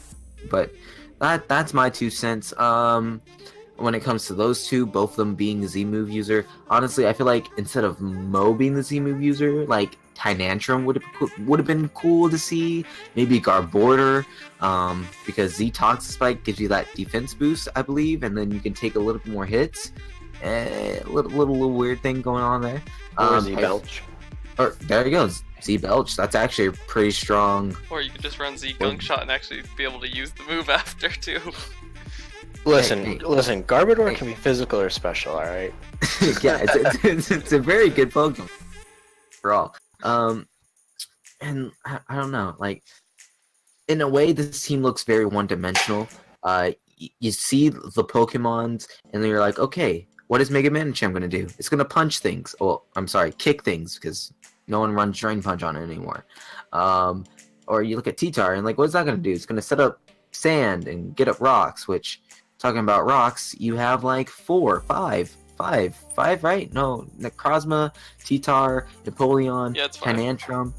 But that's my 2 cents. When it comes to those two, both of them being the Z move user, honestly, I feel like instead of Mo being the Z move user, like Tynantrum would have been cool to see. Maybe Garbodor, because Z Toxic Spike gives you that defense boost, I believe, and then you can take a little bit more hits. Little weird thing going on there. Or Z Belch. Or there you go, Z Belch. That's actually a pretty strong. Or you could just run Z Gunk Shot and actually be able to use the move after too. Listen, Hey. listen. Garbodor Hey. can be physical or special. All right. Yeah, it's a very good Pokemon for all. And I don't know, like in a way, this team looks very one-dimensional. You see the Pokemons, and then you're like, okay, what is Mega Manicham gonna do? It's gonna punch things. Well, I'm sorry, kick things, because no one runs Drain Punch on it anymore. Or you look at T-Tar, and like, what is that gonna do? It's gonna set up sand and get up rocks, which talking about rocks, you have like five, right? No, Necrozma, T-Tar, Napoleon, Yeah, it's fine. Tynantrum,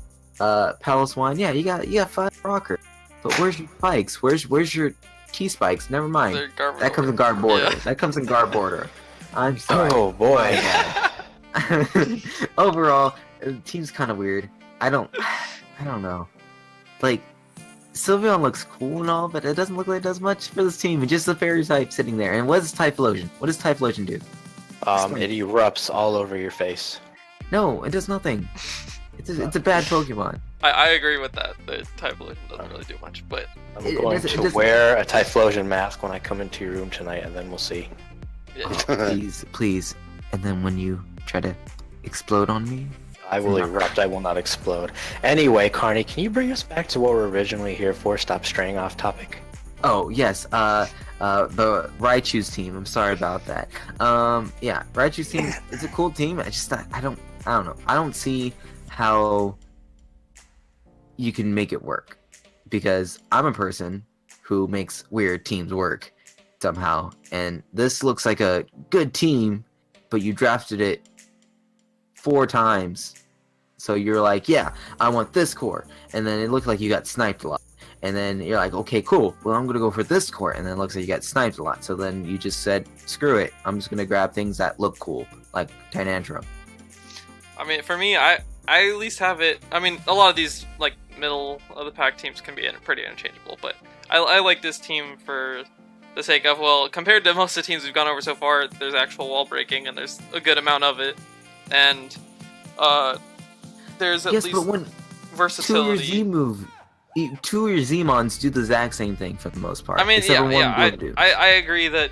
Palace Wine. Yeah, you got 5 rockers. But where's your spikes? Where's your T-spikes? Never mind. They're garbage. That comes in guard border. Yeah. That comes in guard border. I'm sorry. Oh boy. Overall, the team's kind of weird. I don't know. Like, Sylveon looks cool and all, but it doesn't look like it does much for this team. It's just a fairy type sitting there. And what is Typhlosion? What does Typhlosion do? It erupts all over your face. No, it does nothing. It's a bad Pokemon. I agree with that. The Typhlosion doesn't really do much, but I'm It going doesn't- it to doesn't- wear a Typhlosion mask when I come into your room tonight, and then we'll see. yeah. Please. And then when you try to explode on me, I will erupt. I will not explode. Anyway, Carney, can you bring us back to what we're originally here for? Stop straying off topic. oh yes, the Raichu's team. I'm sorry about that. Yeah, Raichu's team is a cool team. I don't know. I don't see how you can make it work, because I'm a person who makes weird teams work somehow, and this looks like a good team, but you drafted it 4 times. So you're like, yeah, I want this core, and then it looked like you got sniped a lot. And then you're like, okay, cool. Well, I'm gonna go for this core, and then it looks like you got sniped a lot. So then you just said, screw it. I'm just gonna grab things that look cool, like Tynantrum. I mean, for me, I at least have it. I mean, a lot of these like middle of the pack teams can be pretty interchangeable, but I like this team for the sake of, well, compared to most of the teams we've gone over so far, there's actual wall breaking and there's a good amount of it, and there's at least but when versatility. 2 of your Z-Mons do the exact same thing for the most part. I mean, except for one I Blue dude. agree that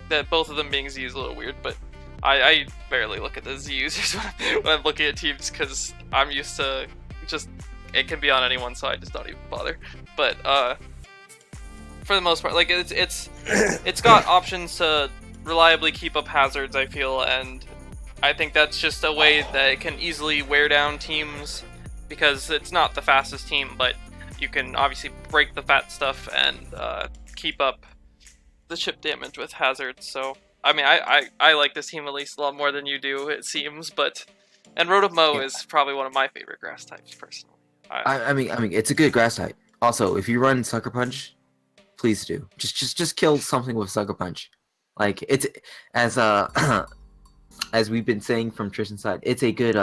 that both of them being Z is a little weird, but I barely look at the Z users when I'm looking at teams, because I'm used to just, it can be on any one side, just not even bother. But for the most part, like it's got options to reliably keep up hazards, I feel, and I think that's just a way that it can easily wear down teams, because it's not the fastest team, but you can obviously break the fat stuff and keep up the chip damage with hazards. So I mean, I like this team at least a lot more than you do, it seems. But and Rotom-Mow is probably one of my favorite grass types personally. I mean, it's a good grass type. Also, if you run Sucker Punch, please do. Just kill something with Sucker Punch. Like, it's as as we've been saying from Tristan's side, it's a good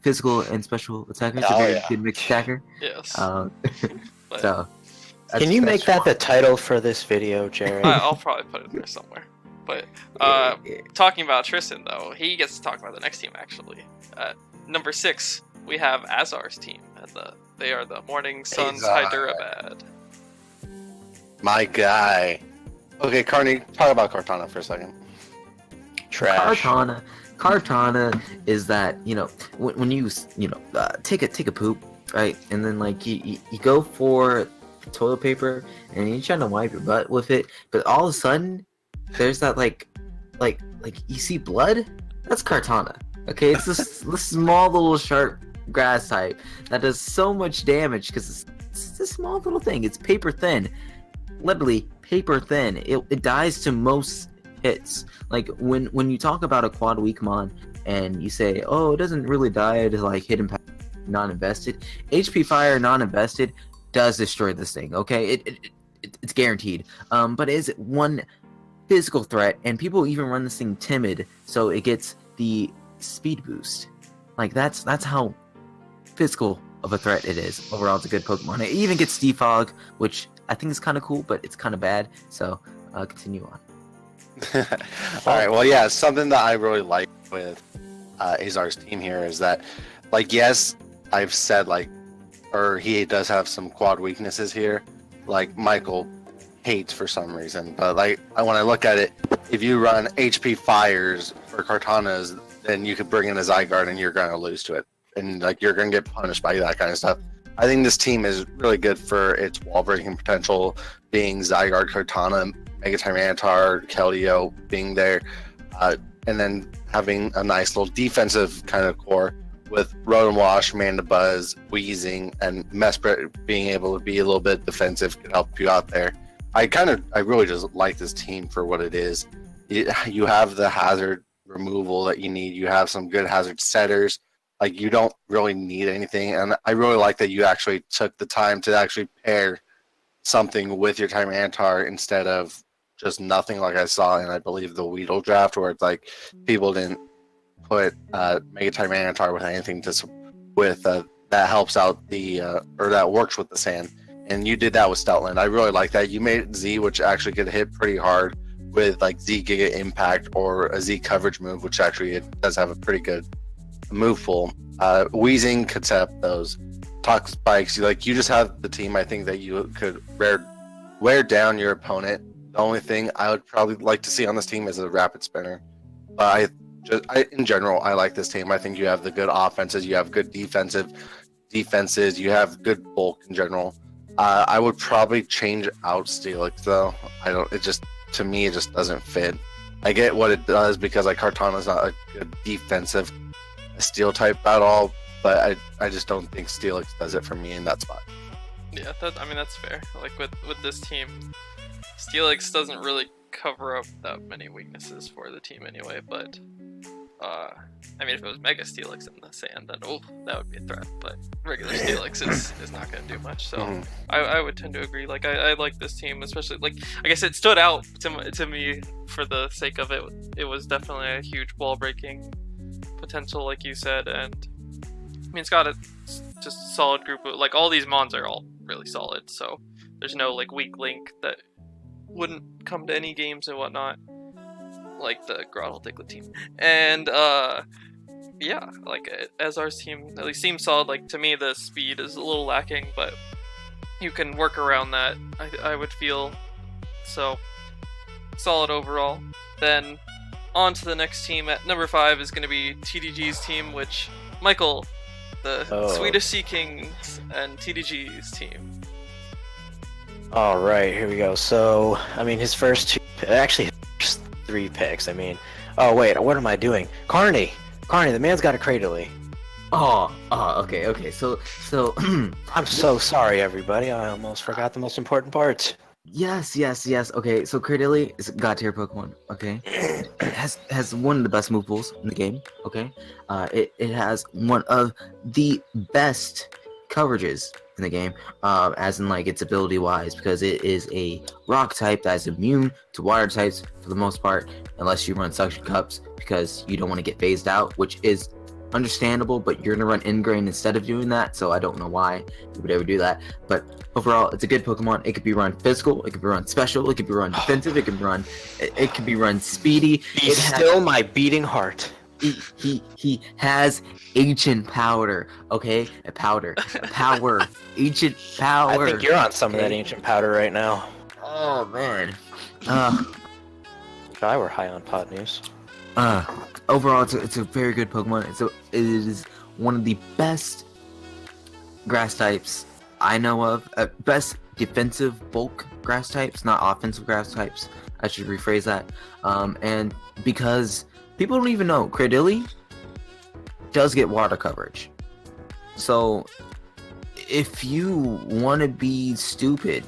physical and special attacker. It's a very good mixed attacker. Yes. But So. Can you make that the title for this video, Jared? I'll probably put it there somewhere. But talking about Tristan, though, he gets to talk about the next team, actually. At number 6, we have Azar's team, and they are the Morning Sun's Azar. Hyderabad. My guy. Okay, Carney, talk about Cortana for a second. Trash. Kartana is that, when you take a poop, right, and then like you go for toilet paper and you're trying to wipe your butt with it, but all of a sudden there's that like you see blood. That's Kartana. Okay, it's this small little sharp grass type that does so much damage because it's a small little thing. It's paper thin, literally paper thin. It dies to most hits. Like when you talk about a quad weakmon and you say, oh, it doesn't really die to like hidden power non-invested, HP fire non-invested does destroy this thing. Okay, it's guaranteed. But is it one physical threat, and people even run this thing timid, so it gets the speed boost. Like that's how physical of a threat it is. Overall, it's a good Pokemon. It even gets Defog, which I think is kind of cool, but it's kind of bad. So continue on. All right. Well, yeah, something that I really like with Azar's team here is that, like, yes, I've said he does have some quad weaknesses here, like Michael hates for some reason. But like when I look at it, if you run HP fires for Kartanas, then you could bring in a Zygarde and you're gonna lose to it, and like you're gonna get punished by that kind of stuff. I think this team is really good for its wall breaking potential, being Zygarde, Kartana, Mega Tyranitar, Keldeo being there, and then having a nice little defensive kind of core with Rotom Wash, Mandibuzz, Weezing, and Mesprit being able to be a little bit defensive can help you out there. I really just like this team for what it is. You have the hazard removal that you need. You have some good hazard setters. Like, you don't really need anything, and I really like that you actually took the time to actually pair something with your Tyranitar instead of just nothing, like I saw in, I believe, the Weedle draft, where it's like people didn't put Mega Tyranitar with anything that helps out the or that works with the sand, and you did that with Stoutland. I really like that. You made Z, which actually could hit pretty hard with like Z Giga Impact or a Z coverage move, which actually it does have a pretty good move pool. Wheezing could set up those Toxic Spikes. You just have the team. I think that you could wear down your opponent. The only thing I would probably like to see on this team is a Rapid Spinner. But in general, I like this team. I think you have the good offenses. You have good defenses. You have good bulk in general. I would probably change out Steelix though. To me, it just doesn't fit. I get what it does because like Kartana's not a good defensive steel type at all, but I just don't think Steelix does it for me in that spot. Yeah, that's fair. Like with this team, Steelix doesn't really cover up that many weaknesses for the team anyway, but if it was Mega Steelix in the sand, then that would be a threat, but regular Steelix is not going to do much, so I would tend to agree. Like, I like this team, especially, like, I guess it stood out to me for the sake of it. It was definitely a huge wall-breaking potential, like you said, and it's got just a solid group of, like, all these mons are all really solid, so there's no, like, weak link that wouldn't come to any games and whatnot, like the Grottle Diglett team. And yeah, like Azar's team at least seems solid. Like, to me, the speed is a little lacking, but you can work around that, I would feel. So solid overall. Then on to the next team. At number 5 is going to be TDG's team, which Michael, the Swedish Sea Kings and TDG's team. All right, here we go. So, his first 3 picks. Oh wait, what am I doing? Carney, the man's got a Cradily. Okay. So I'm so sorry, everybody. I almost forgot the most important part. Yes. Okay, so Cradily is a god tier Pokemon. Okay, it has one of the best move pools in the game. Okay, it has one of the best coverages in the game, as in like its ability wise, because it is a rock type that is immune to water types for the most part, unless you run suction cups because you don't want to get phased out, which is understandable, but you're gonna run Ingrain instead of doing that, so I don't know why you would ever do that. But overall, it's a good Pokemon. It could be run physical, it could be run special, it could be run defensive, it could be run speedy. It's still my beating heart. He has ancient powder, okay? Power, ancient power. I think you're on some of that ancient powder right now. Oh man. If I were high on pot news. Overall, it's a very good Pokemon. It is one of the best grass types I know of. Best defensive bulk grass types, not offensive grass types. I should rephrase that. And because people don't even know, Cradily does get water coverage. So if you want to be stupid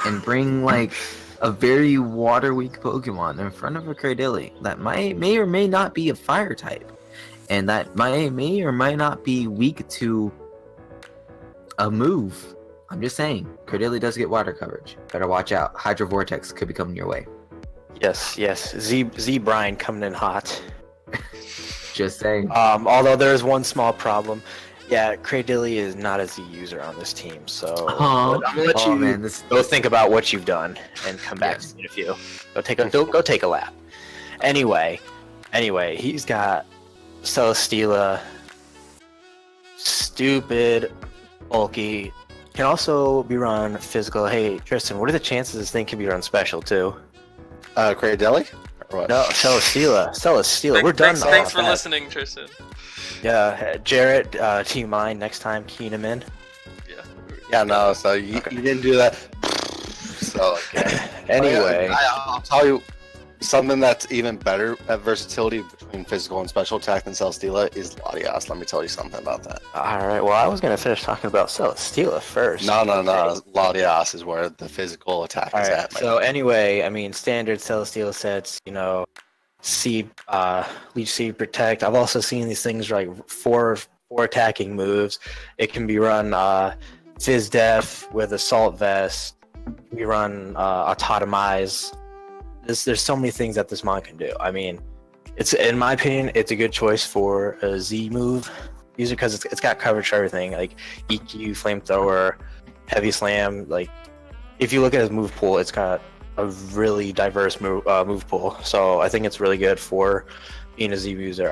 and bring like a very water weak Pokemon in front of a Cradily that may or may not be a fire type, and that may or might not be weak to a move, I'm just saying, Cradily does get water coverage. Better watch out. Hydro Vortex could be coming your way. Yes. Z Brine coming in hot. Just saying. Although there is one small problem. Yeah, Cradily is not a Z user on this team, so I'm gonna let you go think about what you've done and come back to me in a few. Go take a lap. Anyway, he's got Celesteela, stupid, bulky, can also be run physical. Hey Tristan, what are the chances this thing can be run special too? Cradily? Or what? No, Celesteela. We're done. Thanks for listening, Tristan. Yeah, Jarrett, team mine next time, Keenum in. Yeah, no, so you didn't do that. So, anyway. I'll tell you, something that's even better at versatility between physical and special attack than Celesteela is Latias. Let me tell you something about that. All right. Well, I was gonna finish talking about Celesteela first. No. Latias is where the physical attack All is right. at. So anyway, I mean, standard Celesteela sets, Leech Seed, Protect. I've also seen these things like four attacking moves. It can be run Fizz Def with Assault Vest. We run Autotomize. There's so many things that this mon can do. I mean, it's in my opinion, it's a good choice for a Z move user because it's got coverage for everything like EQ, Flamethrower, Heavy Slam. Like if you look at his move pool, it's got a really diverse move pool. So I think it's really good for being a Z user.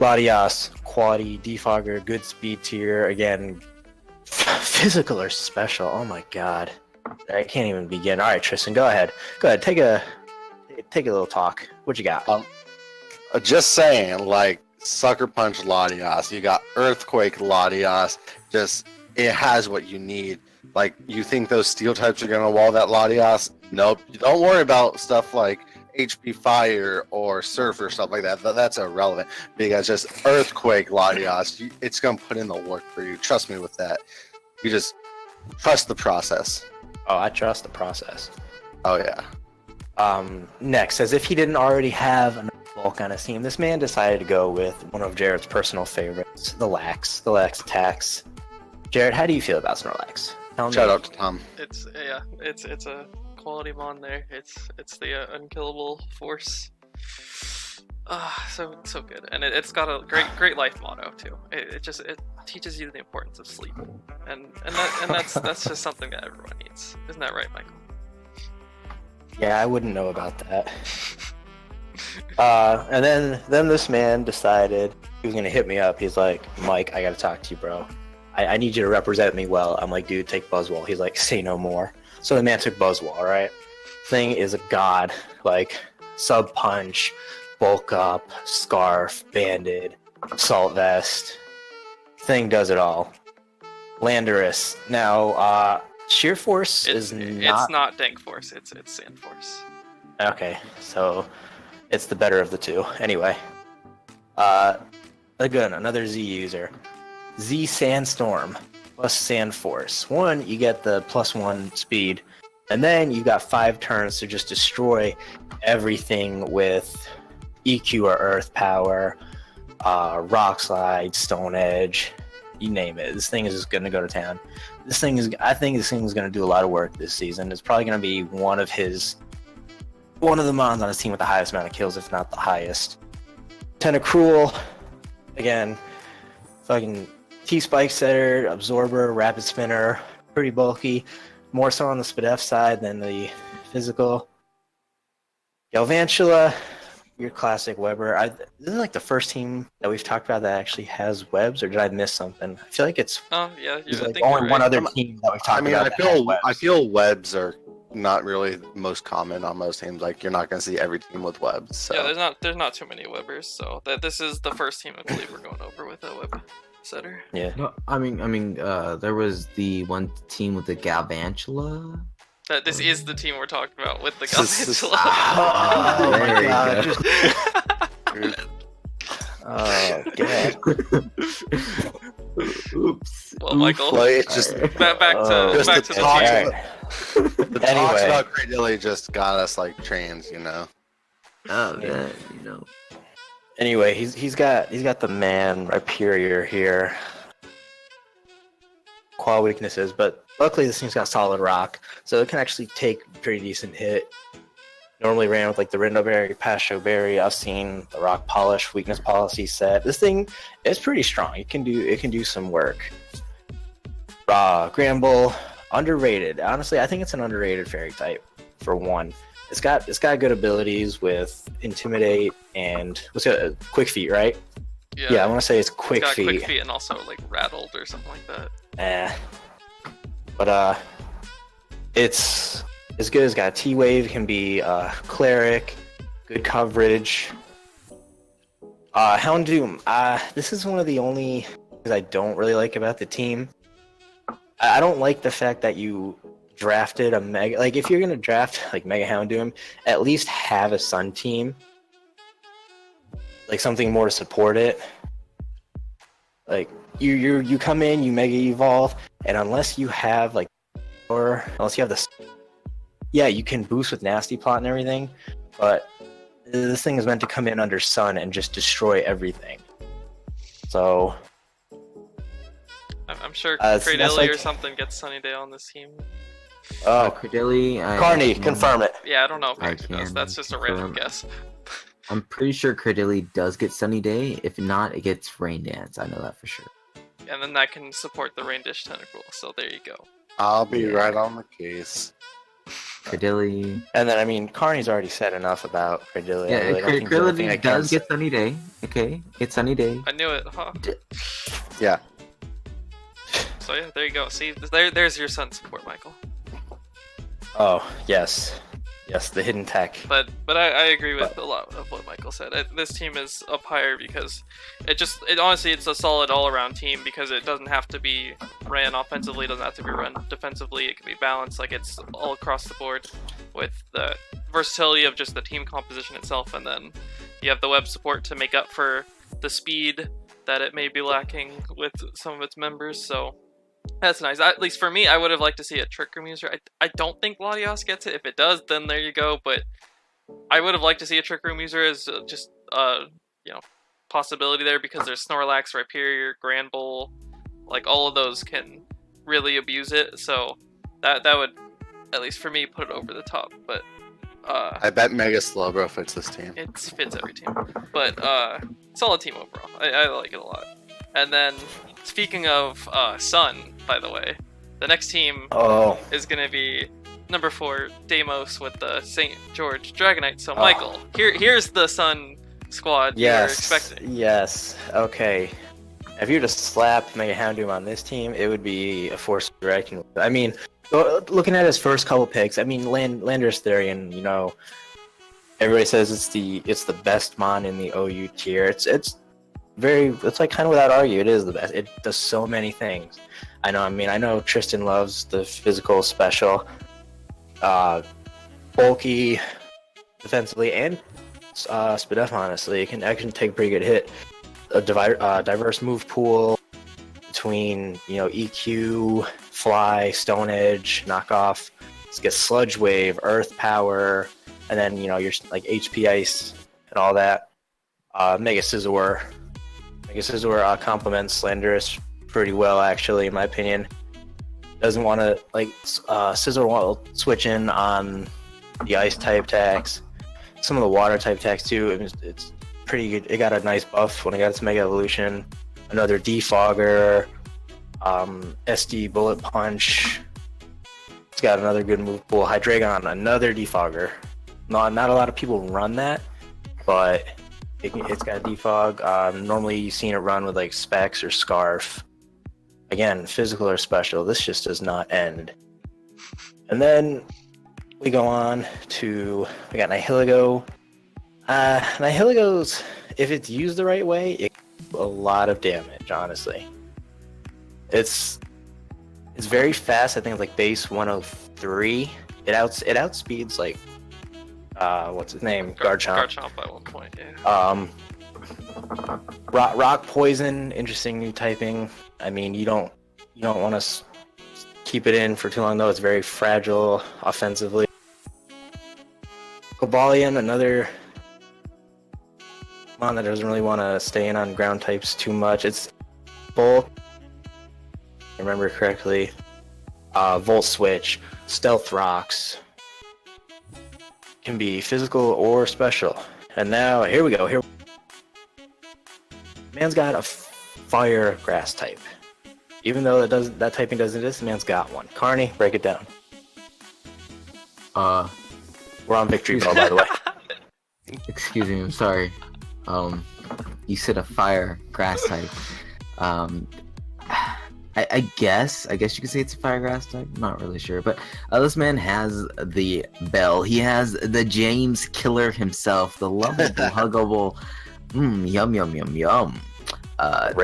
Latias, quality, defogger, good speed tier. Again, physical or special. Oh my god, I can't even begin. All right, Tristan, go ahead. Take a little talk. What you got? Just saying, like Sucker Punch Latias, you got Earthquake Latias. Just it has what you need. Like you think those steel types are gonna wall that Latias? Nope. Don't worry about stuff like HP Fire or Surf or stuff like that. That's irrelevant because just Earthquake Latias, it's gonna put in the work for you. Trust me with that. You just trust the process. Oh, I trust the process. Oh yeah. Next, as if he didn't already have enough bulk on his team, this man decided to go with one of Jared's personal favorites, the Lax attacks. Jared, how do you feel about Snorlax? Shout out to Tom. It's a quality mon there. It's the unkillable force. So good, and it's got a great life motto too. It teaches you the importance of sleep, and that's just something that everyone needs. Isn't that right, Michael? Yeah, I wouldn't know about that. And then this man decided he was gonna hit me up. He's like, Mike, I gotta talk to you, bro. I need you to represent me well. I'm like, dude, take Buzzwole. He's like, say no more. So the man took Buzzwole, right? Thing is a god. Like, Sub Punch, Bulk Up, Scarf, Banded, Assault Vest. Thing does it all. Landorus. Now, Sheer Force is not... It's not Dank Force, it's Sand Force. Okay, so it's the better of the two. Anyway. Again, another Z user. Z Sandstorm plus Sand Force. One, you get the +1 speed, and then you got 5 turns to just destroy everything with EQ or Earth Power, Rock Slide, Stone Edge, you name it. This thing is just gonna go to town. I think this thing is gonna do a lot of work this season. It's probably gonna be one of the mons on his team with the highest amount of kills, if not the highest. Tentacruel, again, fucking T-Spike Setter, Absorber, Rapid Spinner, pretty bulky. More so on the Spadef side than the physical. Galvantula, your classic Weber. This is like the first team that we've talked about that actually has webs, or did I miss something? I feel like it's Yeah, there's I like think only you're one right. other team that we've talked I mean, about. that has webs. I feel webs are not really the most common on most teams. Like you're not gonna see every team with webs. So. Yeah, there's not too many Webbers, so this is the first team I believe we're going over with a Web setter. Yeah. No, I mean, there was the one team with the Galvantula. This is the team we're talking about with the Galvantula. Oh There my you god. Oops. Well, Michael, Like it's just back to just back the to the talk. team. The talks Anyway. about Great Dilly just got us like trains, you know. Oh man, Anyway, he's got the man Rhyperior here. Qual weaknesses, but luckily this thing's got solid rock, so it can actually take a pretty decent hit. Normally ran with like the Rindo Berry, Pasho Berry. I've seen the Rock Polish weakness policy set. This thing is pretty strong. It can do some work. Gramble, underrated. Honestly, I think it's an underrated fairy type for one. It's got good abilities with Intimidate and what's it? Quick Feet, right? Yeah, I want to say it's Quick got Feet. quick feet and also like rattled or something like that. But it's as good as got T-Wave, can be Cleric, good coverage. Houndoom, this is one of the only things I don't really like about the team. I don't like the fact that you drafted a mega, like if you're gonna draft like Mega Houndoom, at least have a Sun team, like something more to support it. Like you come in, you Mega Evolve, and unless you have like, or unless you have the, yeah, you can boost with Nasty Plot and everything, but this thing is meant to come in under Sun and just destroy everything. So I'm sure that's Cradilly like- or something gets Sunny Day on this team. Credilli, Carney, confirm it. Yeah, I don't know if I it does. can That's just a random confirm. guess. I'm pretty sure Credilli does get Sunny Day. If not, it gets Rain Dance. I know that for sure. And then that can support the Rain Dish Tentacle. So there you go. I'll be Yeah. right on the case. Credilli. And then I mean, Carney's already said enough about Cradilly. Yeah, I really don't think there's anything I Credilli can does get Sunny Day. Okay, it's Sunny Day. I knew it, huh? Yeah. So yeah, there you go. See, there's your Sun support, Michael. Oh yes, the hidden tech. But I agree with a lot of what Michael said. This team is up higher because it honestly it's a solid all around team because it doesn't have to be ran offensively, it doesn't have to be run defensively. It can be balanced, like it's all across the board with the versatility of just the team composition itself, and then you have the web support to make up for the speed that it may be lacking with some of its members. So that's nice. At least for me, I would have liked to see a Trick Room user. I don't think Latios gets it. If it does, then there you go. But I would have liked to see a Trick Room user as just possibility there because there's Snorlax, Rhyperior, Granbull, like all of those can really abuse it. So that would, at least for me, put it over the top. But I bet Mega Slowbro fits this team. it fits every team. But solid team overall. I like it a lot. And then speaking of Sun, by the way, the next team Oh, is going to be number 4, Deimos with the St. George Dragonite. So, Michael, here's the Sun squad you were expecting. yes. Okay. If you were to slap Mega Houndoom on this team, it would be a force of direction. I mean, looking at his first couple picks, I mean, Landorus Therian, you know, everybody says it's the best mon in the OU tier. It's like kind of without argue, it is the best. It does so many things. I know Tristan loves the physical special, bulky defensively, and Spadef, honestly. It can actually take a pretty good hit. A diverse move pool between, EQ, Fly, Stone Edge, Knockoff. Let's get Sludge Wave, Earth Power, and then, your like HP Ice and all that. Mega Scizor. Mega Scizor complements Landorus pretty well, actually, in my opinion. Doesn't want to, Scizor will switch in on the Ice type attacks. Some of the Water type attacks, too. It's pretty good. It got a nice buff when it got its Mega Evolution. Another Defogger, SD Bullet Punch. It's got another good move pool. Hydreigon, another Defogger. Not a lot of people run that, but it's got a defog. Normally you've seen it run with like Specs or Scarf. Again, physical or special. This just does not end. And then we go on to, we got Nihilego. Nihiligo's, if it's used the right way, it can do a lot of damage, honestly. It's very fast. I think it's like base 103. It outspeeds like what's his name? Garchomp. Garchomp at one point, yeah. Rock Poison, interesting new typing. I mean, you don't want to keep it in for too long though. It's very fragile offensively. Cobalion, another one that doesn't really want to stay in on ground types too much. It's Bulk, if I remember correctly. Volt Switch, Stealth Rocks. Can be physical or special. And now, here we go. Man's got a fire grass type. Even though that typing doesn't exist, man's got one. Carney, break it down. We're on Victory Bell, by the way. Excuse me, I'm sorry. You said a fire grass type. I guess you could say it's a fire grass type. I'm not really sure, but this man has the bell. He has the James Killer himself, the lovable, huggable, yum yum yum yum. The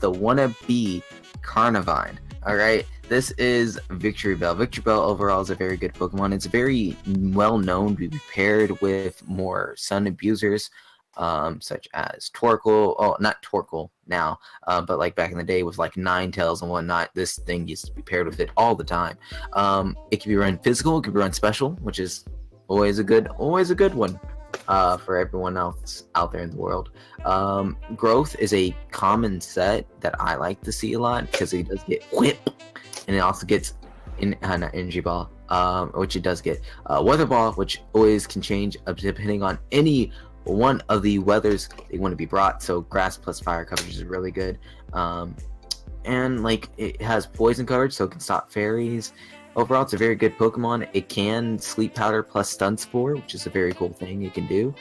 wannabe Carnivine. All right, This is Victory Bell. Victory Bell overall is a very good Pokemon. It's very well known to be paired with more Sun abusers, such as Torkoal. Oh, not Torkoal now, but like back in the day with like Ninetales and whatnot. This thing used to be paired with it all the time. It can be run physical. It can be run special, which is always a good one. For everyone else out there in the world. Growth is a common set that I like to see a lot because it does get Whip, and it also gets not Energy Ball, which it does get Weather Ball, which always can change depending on any one of the weathers they want to be brought. So Grass plus Fire coverage is really good, and like it has Poison coverage, so it can stop fairies. Overall, it's a very good Pokemon. It can Sleep Powder plus Stun Spore, which is a very cool thing it can do.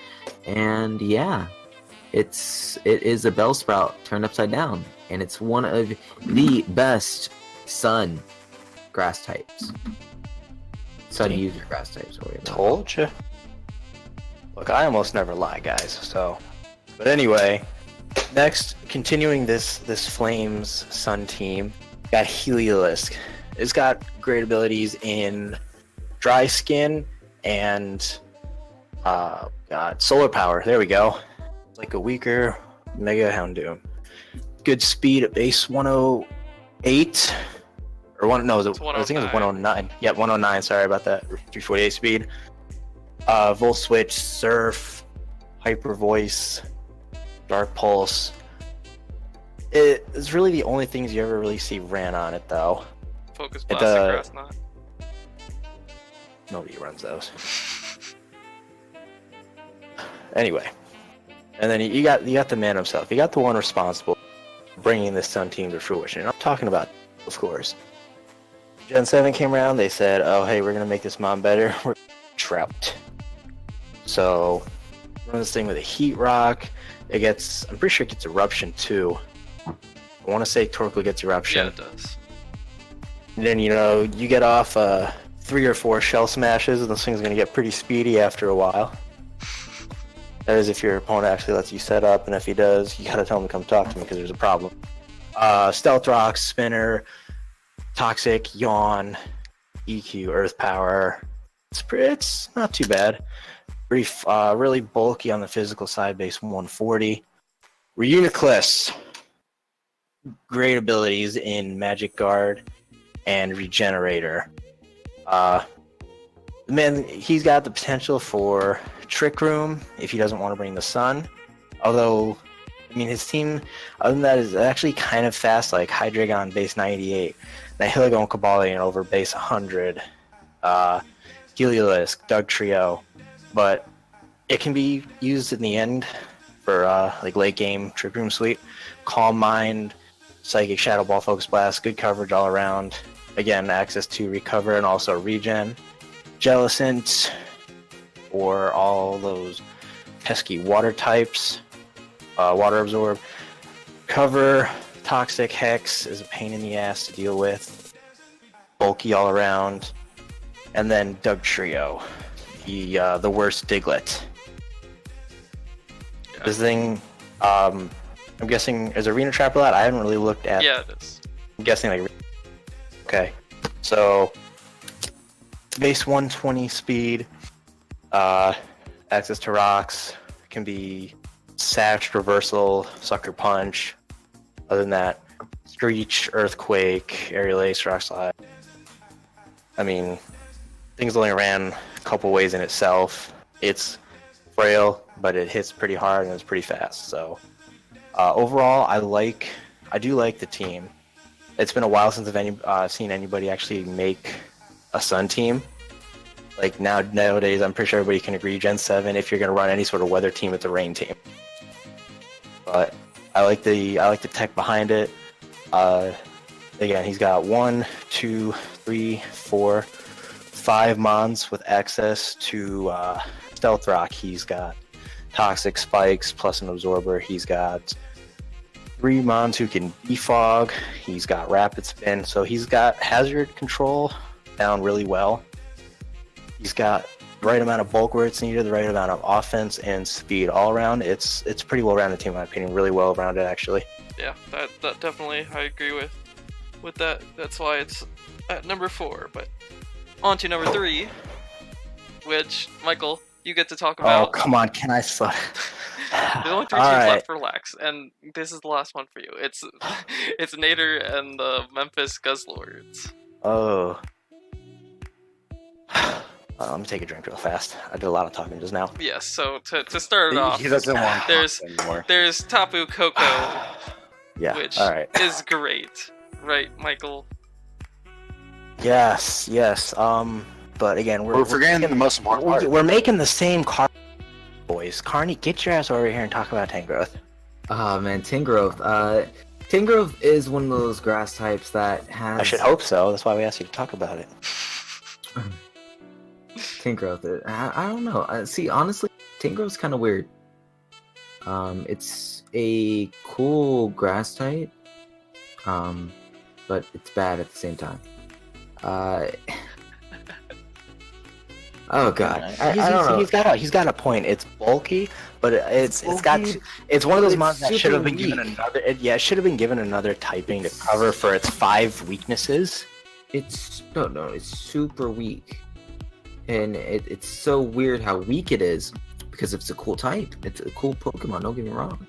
And yeah, it is a Bellsprout turned upside down, and it's one of the best Sun grass types. Sun user grass types. Or whatever. Told you. Look, I almost never lie, guys. So, but anyway, next, continuing this Flames Sun team, got Heliolisk. It's got great abilities in Dry Skin and Solar Power. There we go. It's like a weaker Mega Houndoom. Good speed at base 108 or one. No, I think it was 109. Yeah, 109. Sorry about that. 348 speed. Volt Switch, Surf, Hyper Voice, Dark Pulse. It's really the only things you ever really see ran on it, though. Focus Blast and Grass Knot. Nobody runs those. Anyway, and then you got the man himself. You got the one responsible for bringing this Sun team to fruition. And I'm talking about, of course. Gen 7 came around. They said, "Oh, hey, we're gonna make this mon better. We're Trout." So run this thing with a Heat Rock. I'm pretty sure it gets Eruption too. I want to say Torkoal gets Eruption. Yeah, it does. And then, you get off 3 or 4 Shell Smashes, and this thing's going to get pretty speedy after a while. That is if your opponent actually lets you set up, and if he does, you got to tell him to come talk to me because there's a problem. Stealth Rock, Spinner, Toxic, Yawn, EQ, Earth Power. It's not too bad. Really bulky on the physical side, base 140. Reuniclus. Great abilities in Magic Guard and Regenerator. Man, he's got the potential for Trick Room if he doesn't want to bring the Sun. Although, his team, other than that, is actually kind of fast, like Hydreigon base 98, Nihilego Cobalion over base 100, Heliolisk, Doug Trio. But it can be used in the end for late game Trick Room Sweep. Calm Mind, Psychic, Shadow Ball, Focus Blast, good coverage all around. Again, access to recover and also regen. Jellicent for all those pesky water types. Water Absorb. Cover, Toxic, Hex is a pain in the ass to deal with. Bulky all around. And then Doug Trio, the worst Diglett. Yeah. This thing, I'm guessing, is Arena Trap allowed? I haven't really looked at. Yeah, it is. I'm guessing okay, so base 120 speed, access to rocks, can be Sash, Reversal, Sucker Punch. Other than that, Screech, Earthquake, Aerial Ace, Rock Slide. Things only ran a couple ways in itself. It's frail, but it hits pretty hard and it's pretty fast. So overall, I do like the team. It's been a while since I've seen anybody actually make a Sun team. Like nowadays, I'm pretty sure everybody can agree, Gen 7, if you're going to run any sort of weather team, it's a rain team. But I like the tech behind it. Again, he's got 1, 2, 3, 4, 5 mons with access to Stealth Rock. He's got Toxic Spikes plus an Absorber. He's got 3 mons who can defog. He's got Rapid Spin. So he's got Hazard Control down really well. He's got the right amount of bulk where it's needed, the right amount of offense and speed all around. It's a pretty well-rounded team, in my opinion. Really well-rounded, actually. Yeah, that definitely I agree with that. That's why it's at number 4. But on to number 3, which, Michael, you get to talk Oh, about. come on, can I slow? There's only 3 All teams right. left for Lax, and this is the last one for you. It's Nader and the Memphis Guzzlords. Oh. Let me take a drink real fast. I did a lot of talking just now. Yes, so to start it off, He doesn't want to there's- talk anymore. there's Tapu Koko, Yeah. which All right. is great. Right, Michael? Yes. But again, We're forgetting the most important part. we're making the same car, boys. Carney, get your ass over here and talk about Tangrowth. Oh man, Tingrowth. Tingrowth is one of those grass types that has. I should hope so. That's why we asked you to talk about it. Tingrowth. I don't know. See, honestly, Tingrowth's kind of weird. It's a cool grass type, but it's bad at the same time. Oh god, I don't know. He's got a point. It's bulky, but it's got bulky, it's one of those but mons it's that should have been super given weak. another. It should have been given another typing to cover for its 5 weaknesses. It's it's super weak, and it's so weird how weak it is because it's a cool type. It's a cool Pokemon. Don't get me wrong.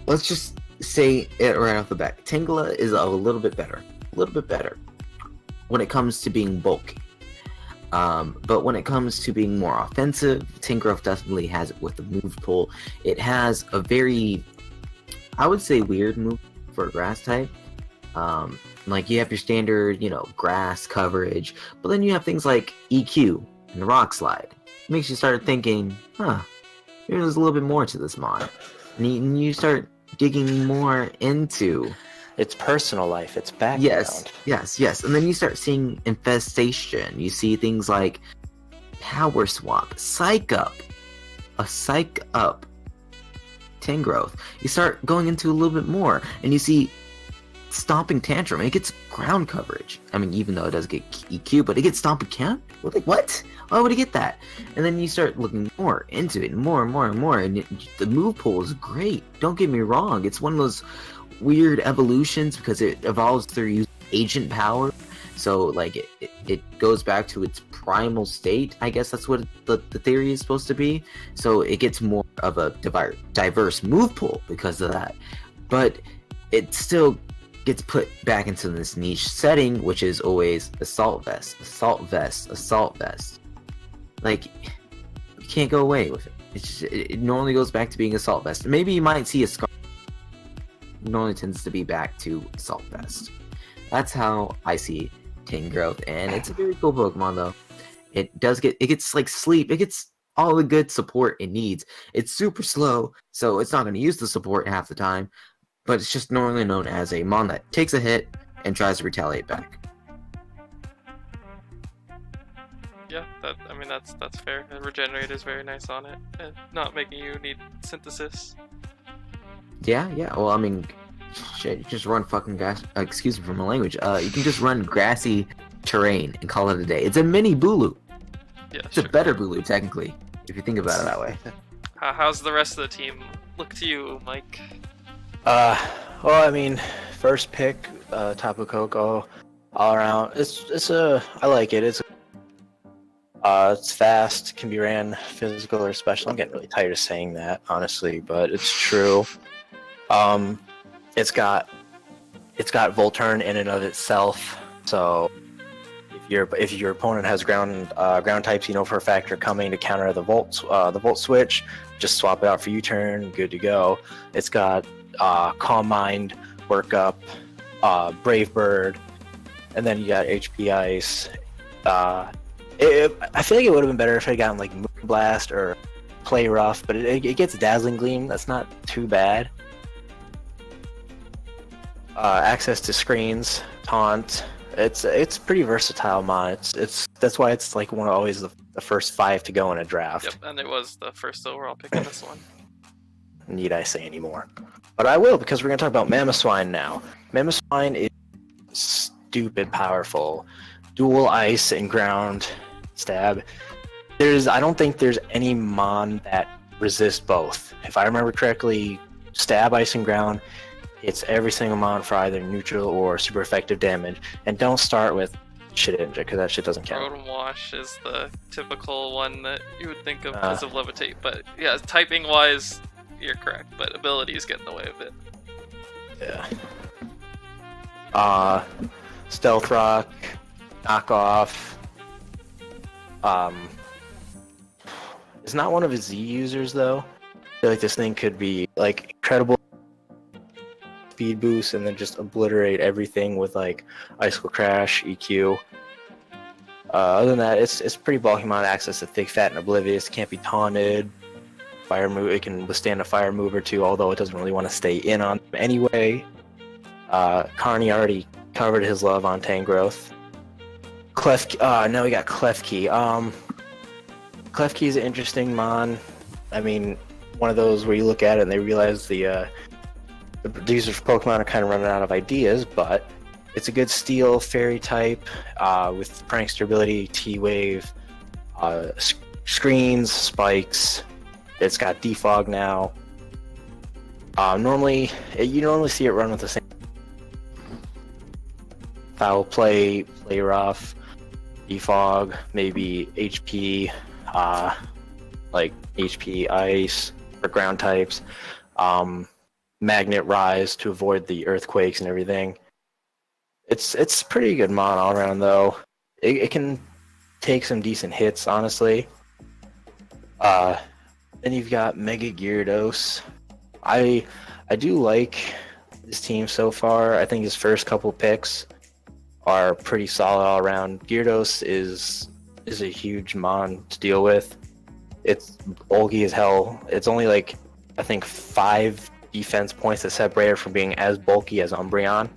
Let's just say it right off the bat. Tangela is a little bit better when it comes to being bulky. But when it comes to being more offensive, Tingrowth definitely has it with the move pull. It has a very, I would say, weird move for a grass type. Like you have your standard, grass coverage, but then you have things like EQ and Rock Slide. It makes you start thinking, there's a little bit more to this mod. And you start digging more into It's personal life. It's background. Yes. And then you start seeing infestation. You see things like Power Swap, Psych Up, a Psych Up Tingrowth. You start going into a little bit more, and you see Stomping Tantrum. It gets ground coverage. I mean, even though it does get EQ, but it gets Stomping Camp. Like, what? Why would it get that? And then you start looking more into it, more and more, and the move pool is great. Don't get me wrong. It's one of those weird evolutions because it evolves through using agent power, so like it goes back to its primal state. I guess that's what the theory is supposed to be. So it gets more of a diverse move pool because of that, but it still gets put back into this niche setting, which is always assault vest. Like, you can't go away with it. It's just, it normally goes back to being assault vest. Maybe you might see a scar. It normally tends to be back to assault vest. That's how I see Tingrowth, and it's a very cool Pokemon though. It gets like sleep. It gets all the good support it needs. It's super slow, so it's not going to use the support half the time, but it's just normally known as a mon that takes a hit and tries to retaliate back. Yeah, that's fair. The Regenerate is very nice on it, and not making you need Synthesis. Yeah. Well, I mean, shit, you just run fucking grass. Excuse me for my language. You can just run grassy terrain and call it a day. It's a mini Bulu. Yeah, It's a better Bulu, technically, if you think about it that way. How's the rest of the team? Look to you, Mike. Well, I mean, first pick, Tapu Koko, all around. I like it. It's fast, can be ran physical or special. I'm getting really tired of saying that, honestly, but it's true. It's got Volturn in and of itself. So if your opponent has ground types, for a fact you're coming to counter the Volt switch, just swap it out for U-turn, good to go. It's got Calm Mind, Work Up, Brave Bird, and then you got HP Ice. I feel like it would have been better if it had gotten like Moon Blast or Play Rough, but it gets Dazzling Gleam. That's not too bad. Access to screens, Taunt. It's pretty versatile mod. That's why it's like always the first 5 to go in a draft. Yep, and it was the first overall pick in this one. Need I say any more? But I will, because we're gonna talk about Mamoswine now. Mamoswine is stupid powerful. Dual ice and ground stab. I don't think there's any mon that resists both. If I remember correctly, stab, ice, and ground hits every single mon for either neutral or super effective damage. And don't start with Shedinja, because that shit doesn't count. Rotom Wash is the typical one that you would think of because of Levitate, but yeah, typing wise, you're correct, but abilities get in the way of it. Yeah. Stealth Rock, Knockoff. It's not one of his Z users though. I feel like this thing could be like incredible speed boost and then just obliterate everything with like Icicle Crash, EQ. Other than that, it's pretty bulky amount of access to Thick, Fat, and Oblivious. Can't be taunted. Fire move. It can withstand a fire move or two, although it doesn't really want to stay in on them anyway. Carney already covered his love on Tangrowth. Now we got Klefki. Klefki is an interesting mon. I mean, one of those where you look at it and they realize the users of Pokemon are kind of running out of ideas, but it's a good steel fairy type with prankster ability, T-Wave, screens, spikes. It's got defog now. Normally, you normally see it run with the same foul play rough, defog, maybe HP, like HP ice for ground types, magnet rise to avoid the earthquakes and everything. It's pretty good mon all around though. It can take some decent hits, honestly. Then you've got Mega Gyarados. I do like this team so far. I think his first couple picks are pretty solid all around. Gyarados is a huge mon to deal with. It's bulky as hell. It's only like I think 5 defense points that separate it from being as bulky as Umbreon.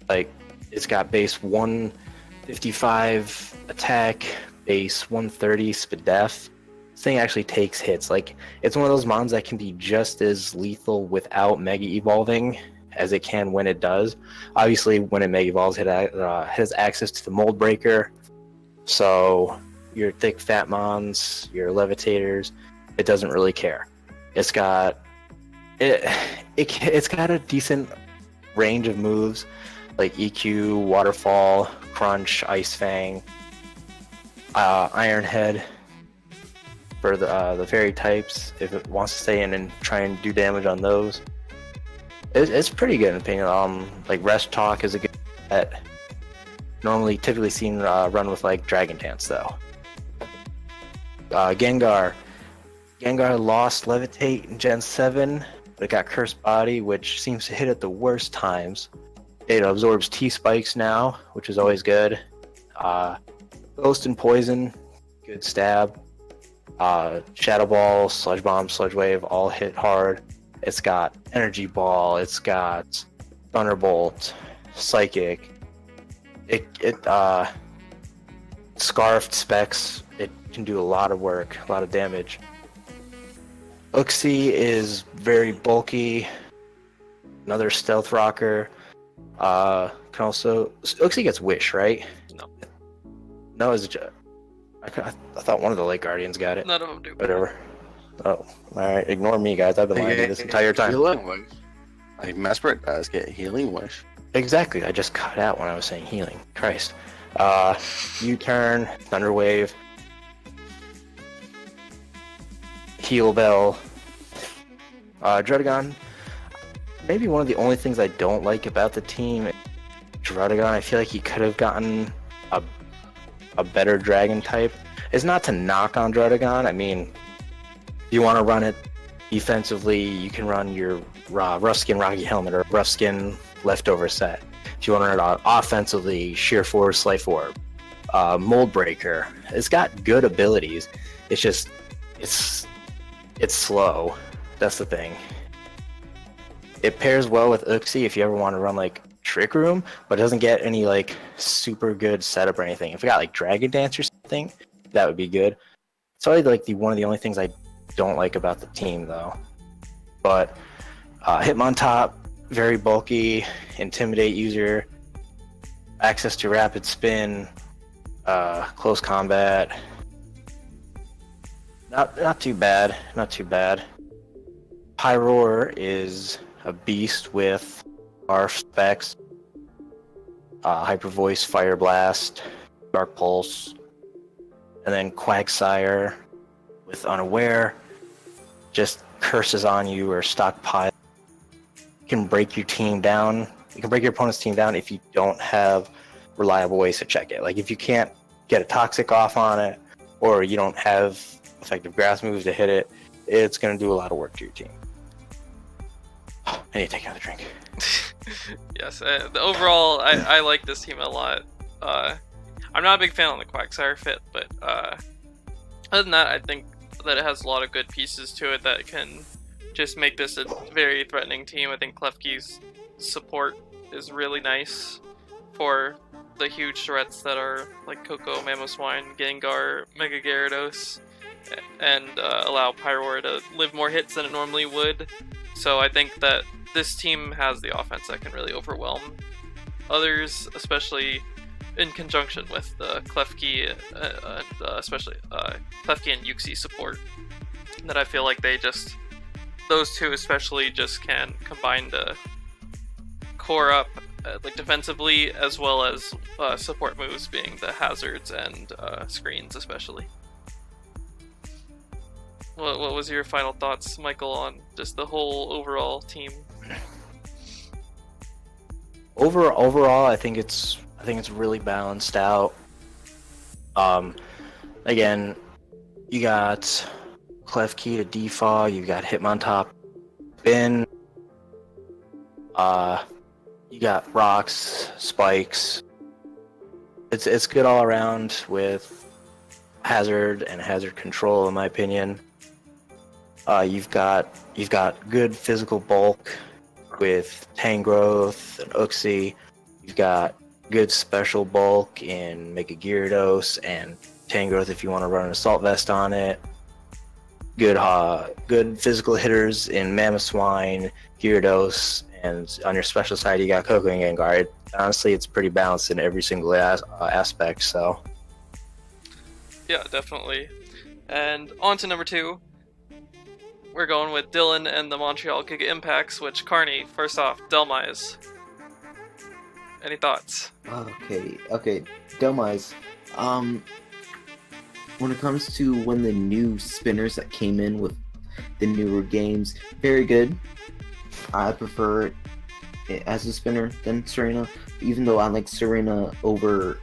Like it's got base 155 attack, base 130 Spadef. This thing actually takes hits. Like it's one of those mons that can be just as lethal without Mega Evolving as it can when it does. Obviously, when it Mega Evolves, it has access to the Mold Breaker. So your thick fat mons, your levitators, it doesn't really care. It's got it's got a decent range of moves like EQ, Waterfall, Crunch, Ice Fang, Iron Head for the fairy types if it wants to stay in and try and do damage on those. It's pretty good in opinion. Like Rest Talk is a good bet. Typically seen run with like Dragon Dance though. Gengar lost Levitate in Gen 7, but it got Cursed Body, which seems to hit at the worst times. It absorbs T-Spikes now, which is always good. Ghost and Poison, good stab. Shadow Ball, Sludge Bomb, Sludge Wave all hit hard. It's got Energy Ball, it's got Thunderbolt, Psychic. It Scarfed specs, it can do a lot of work, a lot of damage. Uxie is very bulky, another stealth rocker. Can also Uxie gets Wish, right? No, is it? I thought one of the Lake Guardians got it. None of them do. Whatever. Oh, alright. Ignore me, guys. I've been lying to you this entire time. Healing Wish. Like Mesprit does get Healing Wish. Exactly. I just cut out when I was saying healing. Christ. U-turn, Thunder Wave, Heal Bell, Druddigon. Maybe one of the only things I don't like about the team, Druddigon. I feel like he could have gotten a better dragon type. It's not to knock on Druddigon. I mean, if you want to run it defensively, you can run your Rough Skin Rocky Helmet or Rough Skin Leftover set. If you want to run it offensively, Sheer Force, Life Orb, Mold Breaker. It's got good abilities. It's just, it's slow. That's the thing. It pairs well with Uxie if you ever want to run like Trick Room, but it doesn't get any like super good setup or anything. If it got like Dragon Dance or something, that would be good. It's probably like one of the only things I don't like about the team though. But Hitmontop, very bulky, Intimidate user, access to Rapid Spin, close combat. Not too bad. Not too bad. Pyroar is a beast with our specs, Hyper Voice, Fire Blast, Dark Pulse, and then Quagsire with Unaware, just curses on you or stockpile. You can break your team down. You can break your opponent's team down if you don't have reliable ways to check it. Like if you can't get a Toxic off on it, or you don't have effective grass moves to hit it, it's going to do a lot of work to your team. I need to take another drink. Yes, overall, I like this team a lot. I'm not a big fan on the Quagsire fit, but other than that, I think that it has a lot of good pieces to it that can just make this a very threatening team. I think Klefki's support is really nice for the huge threats that are like Coco, Mamoswine, Gengar, Mega Gyarados, and allow Pyroar to live more hits than it normally would. So I think that this team has the offense that can really overwhelm others, especially in conjunction with the Klefki, especially Klefki and Yuxi support. That I feel like those two especially just can combine to core up like defensively, as well as support moves being the hazards and screens especially. What was your final thoughts, Michael, on just the whole overall team? Overall, I think it's really balanced out. Again, you got Klefki to Defog, you got Hitmontop, Bin, you got Rocks, Spikes. It's good all around with Hazard and Hazard control, in my opinion. You've got good physical bulk with Tangrowth and Uxie. You've got good special bulk in Mega Gyarados and Tangrowth if you want to run an Assault Vest on it. Good physical hitters in Mamoswine, Gyarados, and on your special side you got Coco and Gengar. Honestly, it's pretty balanced in every single aspect. So yeah, definitely. And on to number 2. We're going with Dylan and the Montreal Giga Impacts, which, Carney, first off, Delmise. Any thoughts? Okay, Delmise. When it comes to the new spinners that came in with the newer games, very good. I prefer it as a spinner than Serena, even though I like Serena over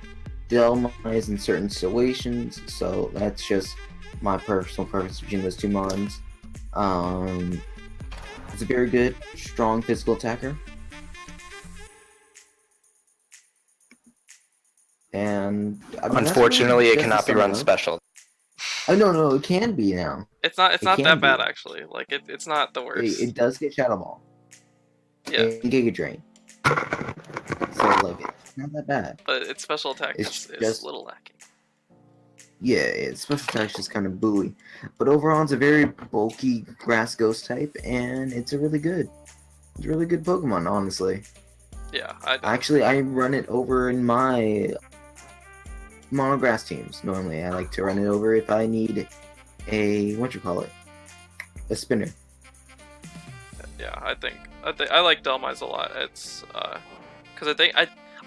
Delmise in certain situations, so that's just my personal preference between those two mons. It's a very good, strong physical attacker. And I mean, unfortunately, it cannot be run special. Oh no, it can be now. It's not that bad actually. Like it's not the worst. It does get Shadow Ball. Yeah. And Giga Drain. So like it's not that bad. But its special attack is a little lacking. Yeah, its special attack is just kind of buoy. But overall, it's a very bulky grass ghost type, and it's a really good Pokemon, honestly. Yeah, I run it over in my monograss teams. Normally, I like to run it over if I need a a spinner. Yeah, I like Delmise a lot. It's because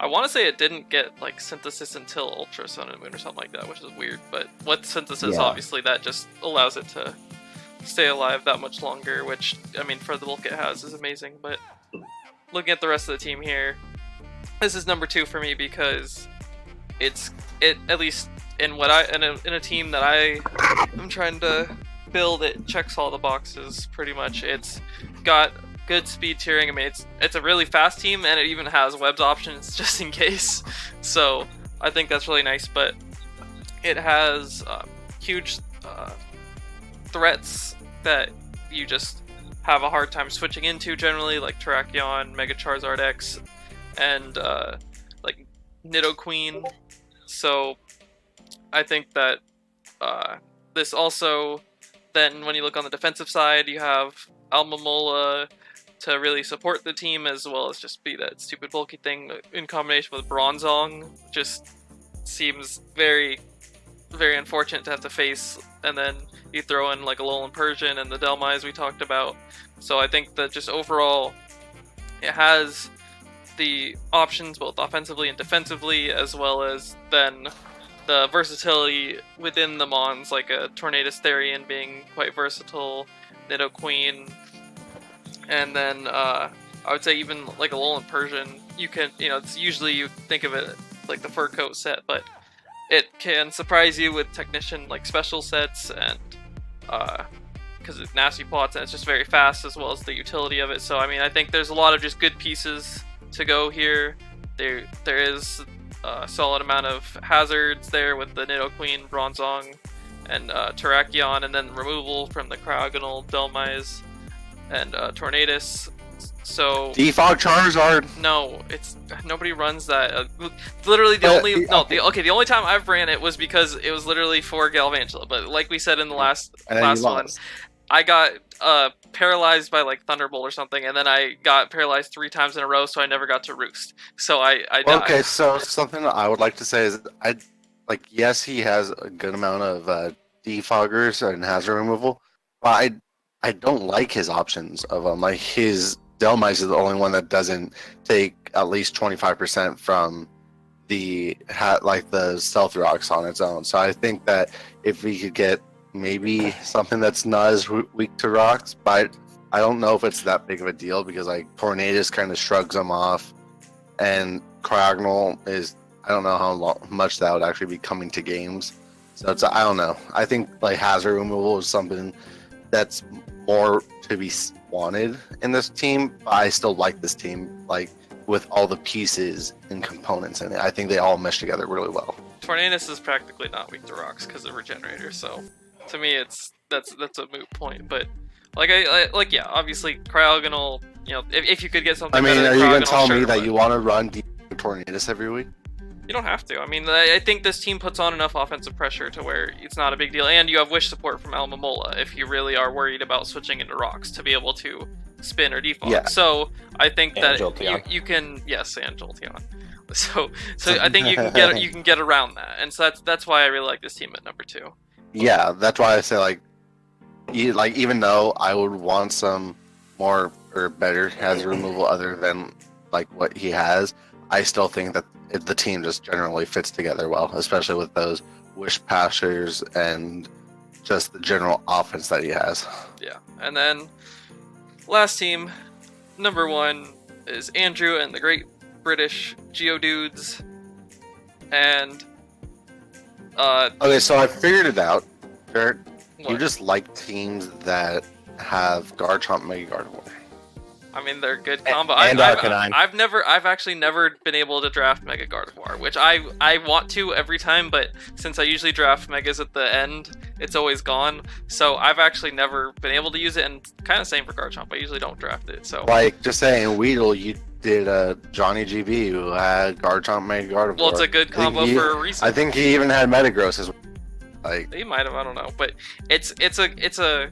I want to say it didn't get like synthesis until Ultra Sun and Moon or something like that, which is weird. But with synthesis, obviously that just allows it to stay alive that much longer, which I mean for the bulk it has is amazing. But looking at the rest of the team here, this is number 2 for me because it at least in a team that I'm trying to build, it checks all the boxes pretty much. It's got good speed tiering. I mean, it's a really fast team, and it even has webs options just in case. So I think that's really nice. But it has huge threats that you just have a hard time switching into generally, like Terrakion, Mega Charizard X, and like Nidoqueen. So I think that this also, then when you look on the defensive side, you have Almamola to really support the team, as well as just be that stupid bulky thing in combination with Bronzong. Just seems very very unfortunate to have to face, and then you throw in like a Alolan Persian and the Delmise we talked about. So I think that just overall, it has the options both offensively and defensively, as well as then the versatility within the mons, like a Tornadus Therian being quite versatile, Nidoqueen, and then I would say even like a Alolan Persian, you can, it's usually you think of it like the fur coat set, but it can surprise you with technician like special sets, and because it's nasty plots and it's just very fast, as well as the utility of it. So I mean, I think there's a lot of just good pieces to go here. There is a solid amount of hazards there with the Nidoqueen, Bronzong, and Terrakion, and then removal from the Cryogonal, Delmise, and Tornadus. So Defog Charizard. no, it's nobody runs that. Literally the only the only time I've ran it was because it was literally for Galvantula. But like we said in the last one, I got paralyzed by like Thunderbolt or something, and then I got paralyzed 3 times in a row, so I never got to Roost. So I died. Okay, so something that I would like to say is yes, he has a good amount of defoggers and hazard removal, but I don't like his options of them. Like his Delmise is the only one that doesn't take at least 25% from the Stealth Rocks on its own. So I think that if we could get maybe something that's not as weak to rocks, but I don't know if it's that big of a deal, because like Tornadus kind of shrugs them off, and Cryogonal is, I don't know how much that would actually be coming to games. So it's, I don't know. I think like hazard removal is something that's more to be wanted in this team, but I still like this team, like with all the pieces and components in it. I think they all mesh together really well. Tornadus is practically not weak to rocks because of Regenerator, so to me that's a moot point. But yeah, obviously Cryogonal, if you could get something. I mean, better are you than gonna Cryogonal, tell sure, me that but you want to run Tornadus every week? you don't have to. I mean, I think this team puts on enough offensive pressure to where it's not a big deal, and you have wish support from Almamola if you really are worried about switching into rocks to be able to spin or defog. Yeah. So I think And that Jolteon. you can, yes, and Jolteon. So I think you can get around that, and so that's why I really like this team at number 2. Yeah, that's why I say even though I would want some more or better hazard removal other than like what he has, I still think that the team just generally fits together well, especially with those wish passers and just the general offense that he has. Yeah, and then last team, number 1 is Andrew and the Great British Geodudes, and Okay, so I figured it out. Jared, you what? just like teams that have Garchomp, Mega Gardevoir. I mean, they're good combo. And Arcanine. I've actually never been able to draft Mega Gardevoir, which I want to every time, but since I usually draft Megas at the end, it's always gone. So I've actually never been able to use it, and kind of same for Garchomp. I usually don't draft it. So Like, just saying, Weedle, you did Johnny GB who had Garchomp, Mega Gardevoir. well, it's a good combo for a reason. I think he even had Metagross as well. Like, He might have, I don't know, but it's a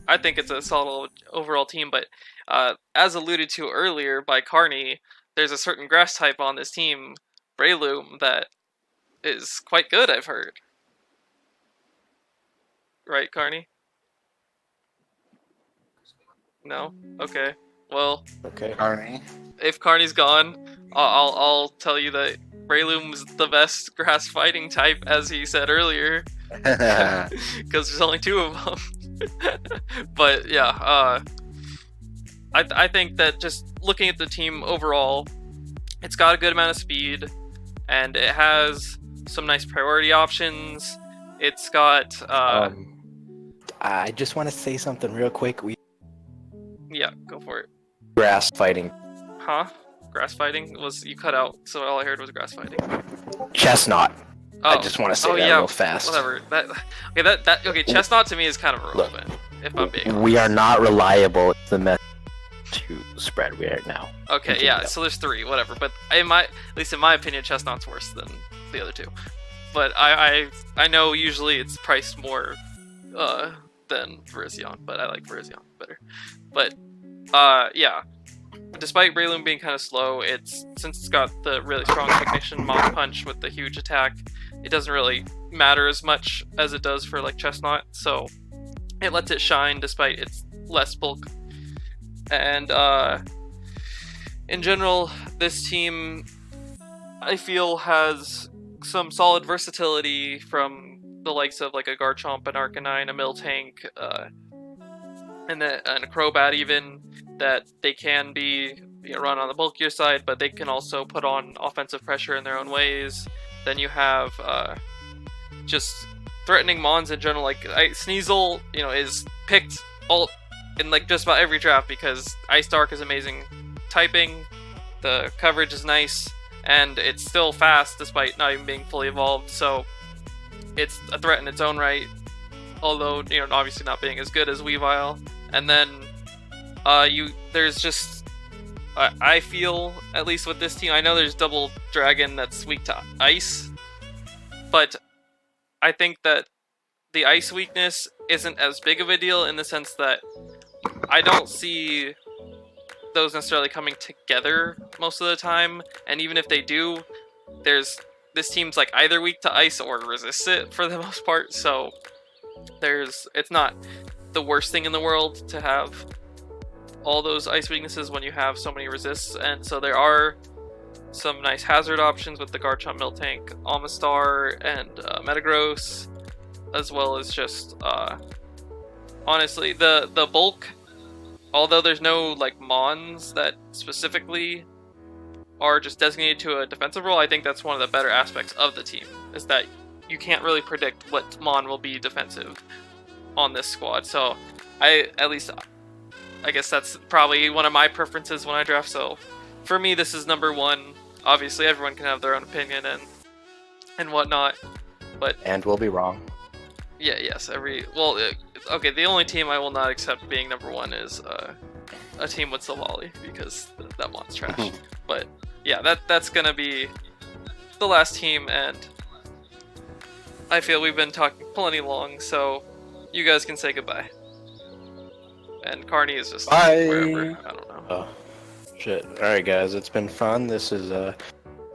I think it's a solid overall team. But as alluded to earlier by Carney, there's a certain grass type on this team, Breloom, that is quite good, I've heard. Right, Carney? No? Okay. Well, Okay. Carney. if Carney's gone, I'll tell you that Breloom's the best grass fighting type, as he said earlier, because there's only 2 of them. But yeah, I think that just looking at the team overall, it's got a good amount of speed, and it has some nice priority options. It's got I just want to say something real quick. We yeah, go for it. grass fighting. Huh? Grass fighting you cut out, so all I heard was grass fighting. Chestnut. I Oh. just want to say that yeah, real fast. Whatever. Okay, Chestnut to me is kind of irrelevant, if I'm being honest. We are not reliable. It's the message to spread right now. Okay, Continue. yeah, so there's 3, whatever. But at least in my opinion, Chestnut's worse than the other 2. But I know usually it's priced more than Virizion, but I like Virizion better. But yeah. Despite Breloom being kind of slow, since it's got the really strong Technician Mach Punch with the huge attack, it doesn't really matter as much as it does for like Chestnut, so it lets it shine despite its less bulk. And in general, this team, I feel, has some solid versatility from the likes of like a Garchomp, an Arcanine, a Miltank, and a Crobat even, that they can be run on the bulkier side, but they can also put on offensive pressure in their own ways. Then you have just threatening Mons in general. Like Sneasel, is picked all in like just about every draft because Ice Dark is amazing typing, the coverage is nice, and it's still fast despite not even being fully evolved. So it's a threat in its own right, although obviously not being as good as Weavile. And then there's just I feel, at least with this team, I know there's Double Dragon that's weak to ice, but I think that the ice weakness isn't as big of a deal in the sense that I don't see those necessarily coming together most of the time, and even if they do, this team's like either weak to ice or resists it for the most part, so it's not the worst thing in the world to have all those ice weaknesses when you have so many resists. And so there are some nice hazard options with the Garchomp, Miltank, Amistar, and Metagross, as well as just honestly the bulk. Although there's no like Mons that specifically are just designated to a defensive role, I think that's one of the better aspects of the team, is that you can't really predict what Mon will be defensive on this squad. So I guess that's probably one of my preferences when I draft. So for me, this is number one. Obviously, everyone can have their own opinion and whatnot, but we'll be wrong. Yeah, yes. Okay. The only team I will not accept being number one is a team with Savali, because that mod's trash. But yeah, that's gonna be the last team, and I feel we've been talking plenty long, so you guys can say goodbye. And Carney is just Bye. wherever. I don't know. Oh, shit. Alright, guys, it's been fun. This is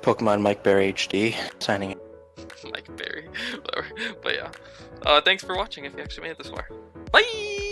Pokemon Mike Berry HD signing in. Mike Berry, whatever. But yeah, thanks for watching if you actually made it this far. Bye!